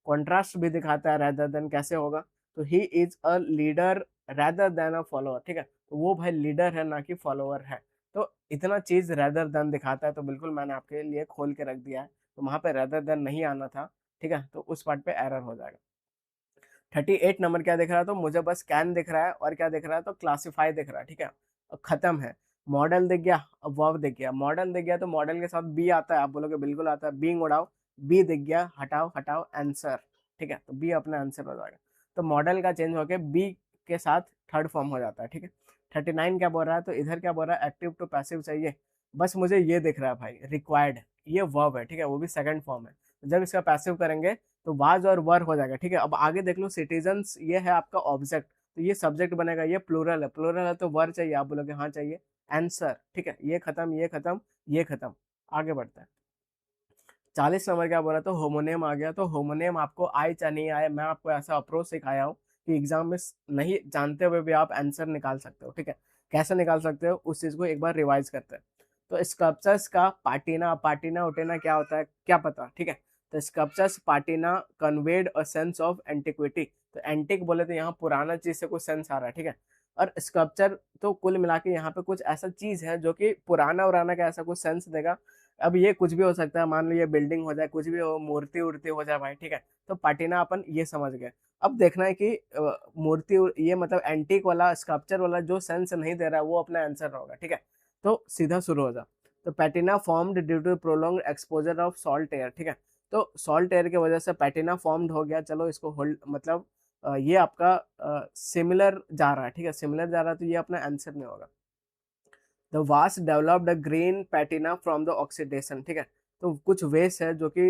कॉन्ट्रास्ट भी दिखाता है रैदर देन, कैसे होगा, तो he is a leader rather than a follower, ठीक है, तो वो भाई लीडर है ना कि फॉलोअर है। तो इतना चीज रैदर देन दिखाता है, तो बिल्कुल मैंने आपके लिए खोल के रख दिया है, तो वहां पे रैदर देन नहीं आना था, ठीक है, तो उस पार्ट पे एरर हो जाएगा। 38 नंबर क्या दिख रहा है, तो मुझे बस कैन दिख रहा है, और क्या दिख रहा है, तो क्लासीफाई दिख रहा है, ठीक है। अब खत्म है। मॉडल दिख गया, अब वर्ब दिख गया। मॉडल दिख गया तो मॉडल के साथ बी आता है, आप बोलोगे बिल्कुल आता है, बीइंग उड़ाओ, बी दिख गया, हटाओ हटाओ आंसर, ठीक है, तो बी अपना आंसर हो जाएगा। तो मॉडल का चेंज होकर बी के साथ थर्ड फॉर्म हो जाता है, ठीक है। 39 क्या बोल रहा है, तो इधर क्या बोल रहा है, एक्टिव टू पैसिव चाहिए, बस मुझे ये दिख रहा है भाई, रिक्वायर्ड, ये वर्ब है, ठीक है, वो भी सेकंड फॉर्म है। जब इसका पैसिव करेंगे तो वाज और वर हो जाएगा, ठीक है। अब आगे देख लो, सिटीजन्स ये है आपका ऑब्जेक्ट, तो ये सब्जेक्ट बनेगा, ये प्लूरल है, प्लूरल है तो वर चाहिए, आप बोलोगे हाँ चाहिए, आंसर, ठीक है। ये खत्म, ये खत्म, ये खत्म। आगे बढ़ता है। 40 नंबर क्या बोला, तो होमोनेम आ गया। तो होमोनेम आपको आए चाहे नहीं आए, मैं आपको ऐसा अप्रोच सिखाया हूँ कि एग्जाम में नहीं जानते हुए भी आप आंसर निकाल सकते हो, ठीक है। कैसे निकाल सकते हो, उस चीज को एक बार रिवाइज करते हैं। तो स्कल्पचर्स का पाटिना, पाटिना उटेना क्या होता है, क्या पता, ठीक है। तो sculptures patina conveyed a sense of antiquity, तो एंटिक बोले तो यहाँ पुराना चीज से कुछ सेंस आ रहा है, ठीक है। और स्कल्पचर तो कुल मिला के यहाँ पे कुछ ऐसा चीज है जो कि पुराना उराना का ऐसा कुछ सेंस देगा। अब ये कुछ भी हो सकता है, मान लो ये बिल्डिंग हो जाए, कुछ भी हो, मूर्ति उर्ति हो जाए भाई, ठीक है। तो पाटिना अपन ये समझ गए। अब देखना है कि मूर्ति ये मतलब एंटीक वाला स्कल्पचर वाला जो सेंस नहीं दे रहा है वो अपना आंसर होगा, ठीक है। तो सीधा शुरू हो जा। तो patina formed due to prolong exposure of salt air, ठीक है। तो सॉल्ट एयर की वजह से पैटिना फॉर्म्ड हो गया, चलो इसको होल्ड, मतलब ये आपका सिमिलर जा रहा है, ठीक है, सिमिलर जा रहा है, तो ये अपना आंसर नहीं होगा। The vast developed a green patina from the oxidation, ठीक है। तो कुछ वेस्ट है जो कि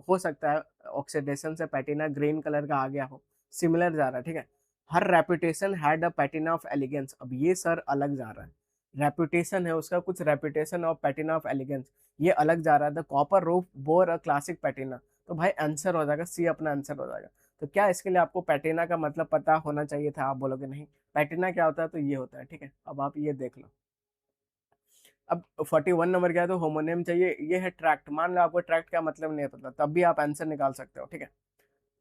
हो सकता है ऑक्सीडेशन से पैटिना ग्रीन कलर का आ गया हो, सिमिलर जा रहा है, ठीक है। Her reputation had a patina of elegance, अब ये सर अलग जा रहा है, रेपुटेशन है उसका, कुछ reputation of patina of elegance, ये अलग जा रहा है। The copper roof bore a classic patina, तो भाई आंसर हो जाएगा सी, अपना आंसर हो जाएगा। तो क्या इसके लिए आपको पैटिना का मतलब पता होना चाहिए था, आप बोलोगे नहीं, पैटिना क्या होता है, तो ये होता है, ठीक है। अब आप ये देख लो। अब 41 नंबर क्या है, तो होमोनेम चाहिए, ये है ट्रैक्ट। मान लो आपको ट्रैक्ट का मतलब नहीं पता, तब भी आप आंसर निकाल सकते हो, ठीक है।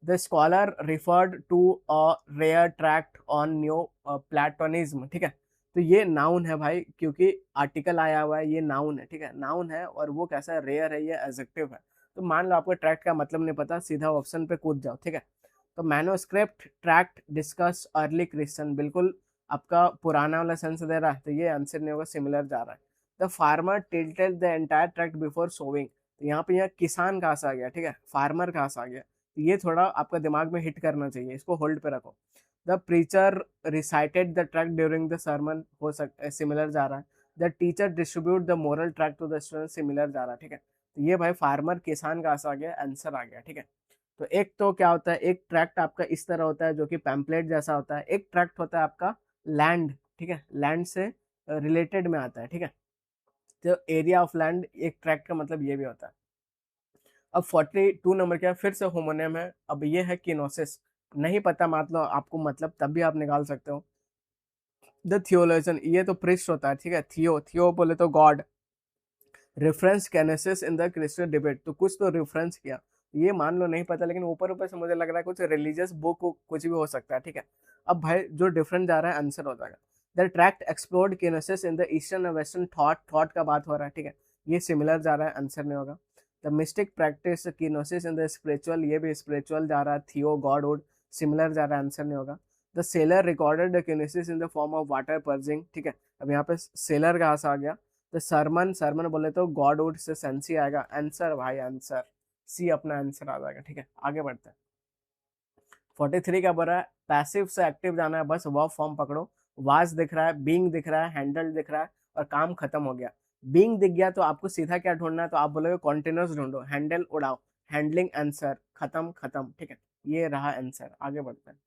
The scholar referred to a rare tract on new Platonism, ठीक है। तो ये नाउन है भाई, क्योंकि आर्टिकल आया हुआ है, ये नाउन है, ठीक है, नाउन है, और वो कैसा है, रेयर है, ये एडजेक्टिव है। तो मान लो आपको ट्रैक्ट का मतलब नहीं पता, सीधा ऑप्शन पे कूद जाओ, ठीक है। तो manuscript tract discuss early Christian, बिल्कुल आपका पुराना वाला सेंस दे रहा है, तो ये आंसर नहीं होगा, सिमिलर जा रहा है। The farmer tilted the entire tract before sowing, तो यहाँ पे यहाँ किसान कहाँ से आ गया, ठीक है, फार्मर कहाँ से आ गया, तो ये थोड़ा आपका दिमाग में हिट करना चाहिए, इसको होल्ड पे रखो। The preacher recited the tract during the sermon, हो सकता सिमिलर जा रहा है। The teacher distribute the moral tract to the student, similar जा रहा है, ठीक है। तो ये भाई फार्मर किसान कहाँ से आ गया, आंसर आ गया, ठीक है। तो एक तो क्या होता है, एक ट्रैक्ट आपका इस तरह होता है जो कि पैम्पलेट जैसा होता है, एक ट्रैक्ट होता है आपका लैंड, ठीक है, लैंड से रिलेटेड में आता है, ठीक है। तो एरिया ऑफ लैंड एक ट्रैक्ट का मतलब ये भी होता है। अब 42 नंबर क्या है, फिर से होमोनिम है। अब ये है किनोसिस, नहीं पता मतलब आपको मतलब तब भी आप निकाल सकते हो। द थियोलॉजियन, ये तो प्रिस्ट होता है, ठीक है, थियो बोले तो God. Reference kenosis in the Christian debate, तो कुछ तो रेफरेंस किया, ये मान लो नहीं पता, लेकिन ऊपर ऊपर से मुझे लग रहा है कुछ रिलीजियस बुक कुछ भी हो सकता है, ठीक है। अब भाई जो डिफरेंस जा रहा है आंसर हो जाएगा। The tract explored kenosis in the eastern और वेस्टर्न थॉट का बात हो रहा है, ठीक है, ये सिमिलर जा रहा है, आंसर नहीं होगा। The mystic practice kenosis in the spiritual, ये भी स्पिरिचुअल जा रहा है, थियो गॉडहुड, सिमिलर जा रहा है, आंसर नहीं होगा। The sailor recorded the kenosis in the form of water purging, ठीक है, अब यहाँ पे सेलर कहाँ से आ गया। तो सरमन, सरमन बोले तो गॉडवुड से सेंसी आएगा, आंसर भाई आंसर सी अपना आंसर आ जाएगा, ठीक है। आगे बढ़ते हैं। 43 क्या बोल रहा है, पैसिव से एक्टिव जाना है, बस वर्ब फॉर्म पकड़ो। वाज दिख रहा है, बीइंग दिख रहा है, हैंडल दिख रहा है, और काम खत्म हो गया। बीइंग दिख गया तो आपको सीधा क्या ढूंढना है, तो आप बोलोगे कॉन्टिन्यूस ढूंढो, हैंडल उड़ाओ, हैंडलिंग आंसर, खत्म खत्म, ठीक है, ये रहा आंसर। आगे बढ़ते हैं।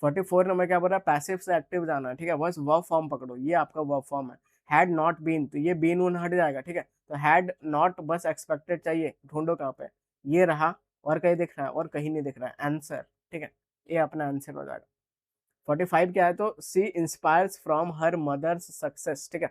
44 नंबर क्या बोल रहा है, पैसिव से एक्टिव जाना है, ठीक है, बस वर्ब फॉर्म पकड़ो, ये आपका वर्ब फॉर्म है। हैड नॉट बीन, तो ये बीन उन हट जाएगा, ठीक है, तो हैड नॉट बस एक्सपेक्टेड चाहिए, ढूंढो कहाँ पे, ये रहा, और कहीं दिख रहा है, और कहीं नहीं दिख रहा है, आंसर, ठीक है, ये अपना आंसर हो जाएगा। 45 क्या है, तो she inspires from her mother's success, ठीक है,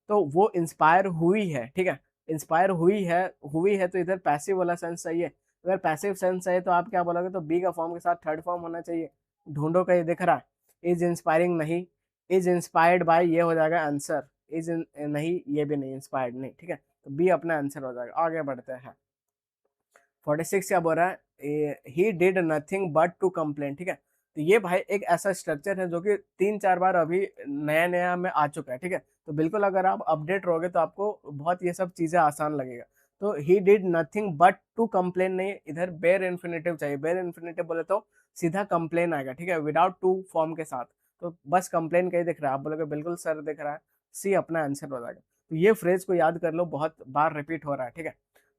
तो वो इंस्पायर हुई है, ठीक है, इंस्पायर हुई है तो इधर पैसिव वाला सेंस चाहिए। अगर पैसिव सेंस चाहिए तो आप क्या बोलोगे, तो बी का फॉर्म के साथ थर्ड फॉर्म होना चाहिए, ढूंढो कहीं दिख रहा है। इज इंस्पायरिंग नहीं, इज इंस्पायर्ड बाय, ये हो जाएगा आंसर, इज नहीं, ये भी नहीं, इंस्पायर्ड नहीं, ठीक है, तो बी अपना आंसर हो जाएगा। आगे बढ़ते हैं। 46 क्या बोल रहा है, he did nothing but to complain, ठीक है, तो ये भाई एक ऐसा स्ट्रक्चर है जो कि 3-4 बार अभी नया नया में आ चुका है, ठीक है, तो बिल्कुल अगर आप अपडेट रहोगे तो आपको बहुत ये सब चीजें आसान लगेगा। तो he did nothing but to complain नहीं, इधर बेयर इन्फिनेटिव चाहिए, बेयर इन्फिनेटिव बोले तो सीधा कंप्लेन आएगा, ठीक है, विदाउट टू फॉर्म के साथ, तो बस कंप्लेन कहीं दिख रहा है, आप बोलोगे बिल्कुल सर दिख रहा है, सी अपना आंसर हो जाएगा। तो ये फ्रेज को याद कर लो, बहुत बार रिपीट हो रहा है, ठीक है।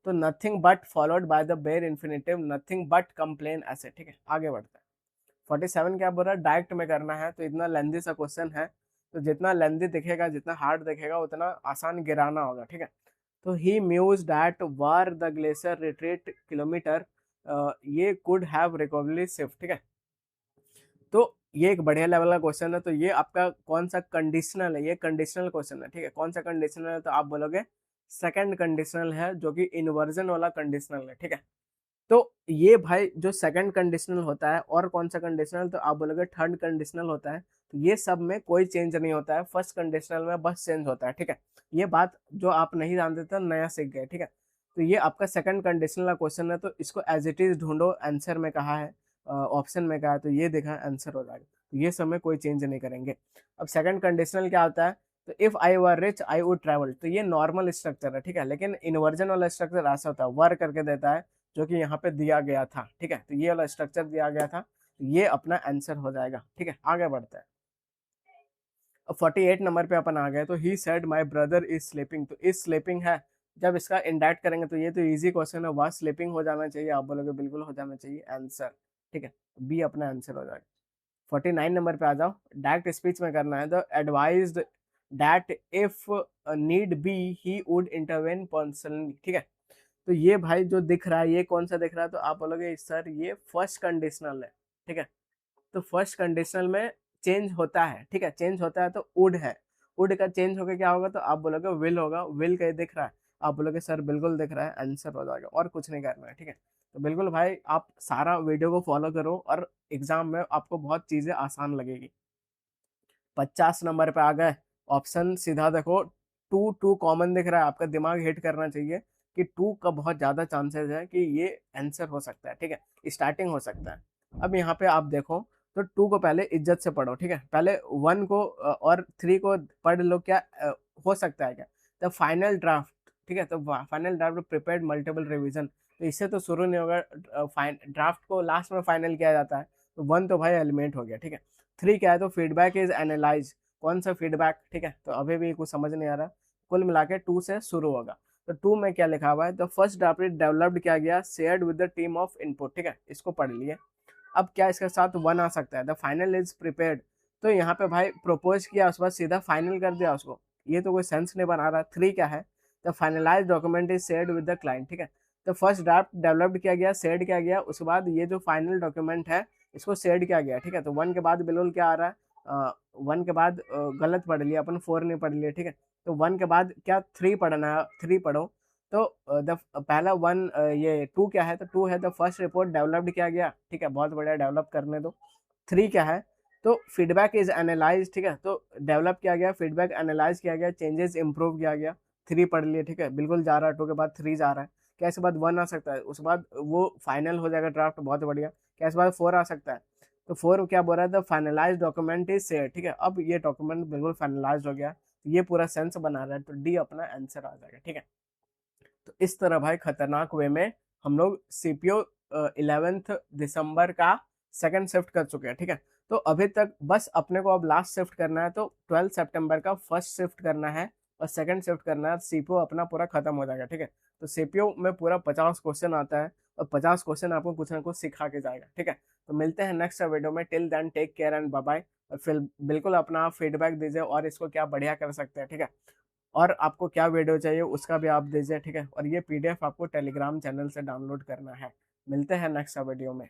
तो nothing but followed by the bare infinitive, nothing but complain, ऐसे, ठीक है। आगे बढ़ते हैं। 47 क्या बोल रहा है, डायरेक्ट में करना है, तो इतना लेंदी सा क्वेश्चन है, तो जितना लेंदी दिखेगा, जितना हार्ड दिखेगा, उतना आसान गिराना होगा, ठीक है। तो he muse that were the glacier retreat kilometer, ये कुड हैव रिकवरली शिफ्ट, ठीक है, तो ये एक बढ़िया लेवल का क्वेश्चन है। तो ये आपका कौन सा कंडीशनल है, ये कंडीशनल क्वेश्चन है, ठीक है, कौन सा कंडीशनल है, तो आप बोलोगे सेकंड कंडीशनल है, जो कि इन्वर्जन वाला कंडीशनल है, ठीक है। तो ये भाई जो सेकंड कंडीशनल होता है, और कौन सा कंडीशनल, तो आप बोलोगे थर्ड कंडीशनल होता है। तो ये सब में कोई चेंज नहीं होता है, फर्स्ट कंडीशनल में बस चेंज होता है, ठीक है। ये बात जो आप नहीं जानते थे, नया सीख गए, ठीक है। तो ये आपका सेकंड कंडीशनल का क्वेश्चन है, तो इसको एज इट इज ढूंढो, आंसर में कहा है, ऑप्शन में कहा है, तो ये देखा आंसर हो जाएगा, तो ये सब में कोई चेंज नहीं करेंगे। अब सेकंड कंडीशनल क्या होता है, तो if I were rich I would travel, तो ये नॉर्मल स्ट्रक्चर है, ठीक है, लेकिन इन्वर्जन वाला स्ट्रक्चर ऐसा होता है, वर करके देता है, जो कि यहाँ पे दिया गया था, ठीक है, तो ये वाला स्ट्रक्चर दिया गया था, तो ये अपना आंसर हो जाएगा, ठीक है। आगे बढ़ते हैं। अब 48 नंबर पे अपन आ गए, तो he said my brother is sleeping, तो इज स्लीपिंग है, जब इसका इंडायरेक्ट करेंगे तो ये तो इजी क्वेश्चन है, वह स्लीपिंग हो जाना चाहिए, आप बोलोगे बिल्कुल हो जाना चाहिए, आंसर, ठीक है, बी अपना आंसर हो जाएगा। 49 नंबर पे आ जाओ, डायरेक्ट स्पीच में करना है, the advised that if need be he would intervene personally, ठीक है, तो ये भाई जो दिख रहा है, ये कौन सा दिख रहा है, तो आप बोलोगे सर ये फर्स्ट कंडीशनल है, ठीक है, तो फर्स्ट कंडीशनल में चेंज होता है, ठीक है, चेंज होता है तो वुड है, वुड का चेंज होकर क्या होगा, तो आप बोलोगे विल होगा, विल कहीं दिख रहा है, आप बोलोगे सर बिल्कुल दिख रहा है, आंसर हो जाएगा, और कुछ नहीं करना है, ठीक है। तो बिल्कुल भाई आप सारा वीडियो को फॉलो करो, और एग्जाम में आपको बहुत चीजें आसान लगेगी। 50 नंबर पे आ गए, ऑप्शन सीधा देखो, टू टू कॉमन दिख रहा है, आपका दिमाग हिट करना चाहिए कि टू का बहुत ज्यादा चांसेस है कि ये आंसर हो सकता है, ठीक है, स्टार्टिंग हो सकता है। अब यहाँ पे आप देखो, तो टू को पहले इज्जत से पढ़ो, ठीक है, पहले वन को और थ्री को पढ़ लो, क्या हो सकता है क्या, द फाइनल ड्राफ्ट, ठीक है, तो final draft prepared multiple revision, तो इससे तो शुरू नहीं होगा, ड्राफ्ट को लास्ट में फाइनल किया जाता है, तो वन तो भाई एलिमेंट हो गया, ठीक है। थ्री क्या है, तो फीडबैक इज एनालाइज, कौन सा फीडबैक, ठीक है, तो अभी भी कुछ समझ नहीं आ रहा, कुल मिला के टू से शुरू होगा। तो 2 में क्या लिखा हुआ है, द फर्स्ट ड्राफ्ट डेवलप्ड किया गया shared with the team of input, ठीक है, इसको पढ़ लिए। अब क्या इसके साथ 1 आ सकता है, द फाइनल इज प्रिपेयर्ड, तो यहाँ पे भाई प्रपोज किया उसके बाद सीधा फाइनल कर दिया उसको, ये तो कोई सेंस नहीं बना रहा। 3 क्या है, the finalize document is shared with the client, ठीक है, तो फर्स्ट ड्राफ्ट डेवलप्ड किया गया, शेयर्ड किया गया, उसके बाद ये जो फाइनल डॉक्यूमेंट है इसको शेयर्ड किया गया, ठीक है। तो 1 के बाद बिल्कुल क्या आ रहा है, 1 के बाद गलत पढ़ लिया अपन, 4 नहीं पढ़ लिया, ठीक है। तो 1 के बाद क्या 3 पढ़ना है, 3 पढ़ो। तो द पहला 1 ये 2 क्या है, तो 2 है द फर्स्ट रिपोर्ट डेवलप्ड किया गया, ठीक है, बहुत बढ़िया, डेवलप करने दो। 3 क्या है, तो फीडबैक इज एनालाइज, ठीक है, तो डेवलप किया गया, फीडबैक एनालाइज किया गया, चेंजेस इंप्रूव किया गया। 3 पढ़ लिए, ठीक है, बिल्कुल जा रहा है। 2 के बाद 3 जा रहा है, क्या इसके बाद 1 आ सकता है, उसके बाद वो फाइनल हो जाएगा ड्राफ्ट, बहुत बढ़िया। क्या इसके बाद 4 आ सकता है, तो 4 क्या बोल रहा है, the finalize document is share, ठीक है, अब ये डॉक्यूमेंट बिल्कुल फाइनलाइज हो गया, ये पूरा सेंस बना रहा है, तो डी अपना आंसर आ जाएगा, ठीक है। तो इस तरह भाई खतरनाक वे में हम लोग सीपीओ 11th दिसंबर का सेकंड शिफ्ट कर चुके हैं, ठीक है। तो अभी तक बस अपने को अब लास्ट शिफ्ट करना है, तो 12 सितंबर का फर्स्ट शिफ्ट करना है और सेकंड शिफ्ट करना है, सीपीओ अपना पूरा खत्म हो जाएगा, ठीक है। तो सीपीओ में पूरा 50 क्वेश्चन आता है और 50 क्वेश्चन आपको कुछ ना कुछ सिखा के जाएगा, ठीक है। तो मिलते हैं नेक्स्ट वीडियो में, till then take care and bye bye. और फिर बिल्कुल अपना फीडबैक दीजिए और इसको क्या बढ़िया कर सकते हैं, ठीक है। और आपको क्या वीडियो चाहिए उसका भी आप दीजिए, ठीक है। और ये पीडीएफ आपको टेलीग्राम चैनल से डाउनलोड करना है। मिलते हैं नेक्स्ट वीडियो में।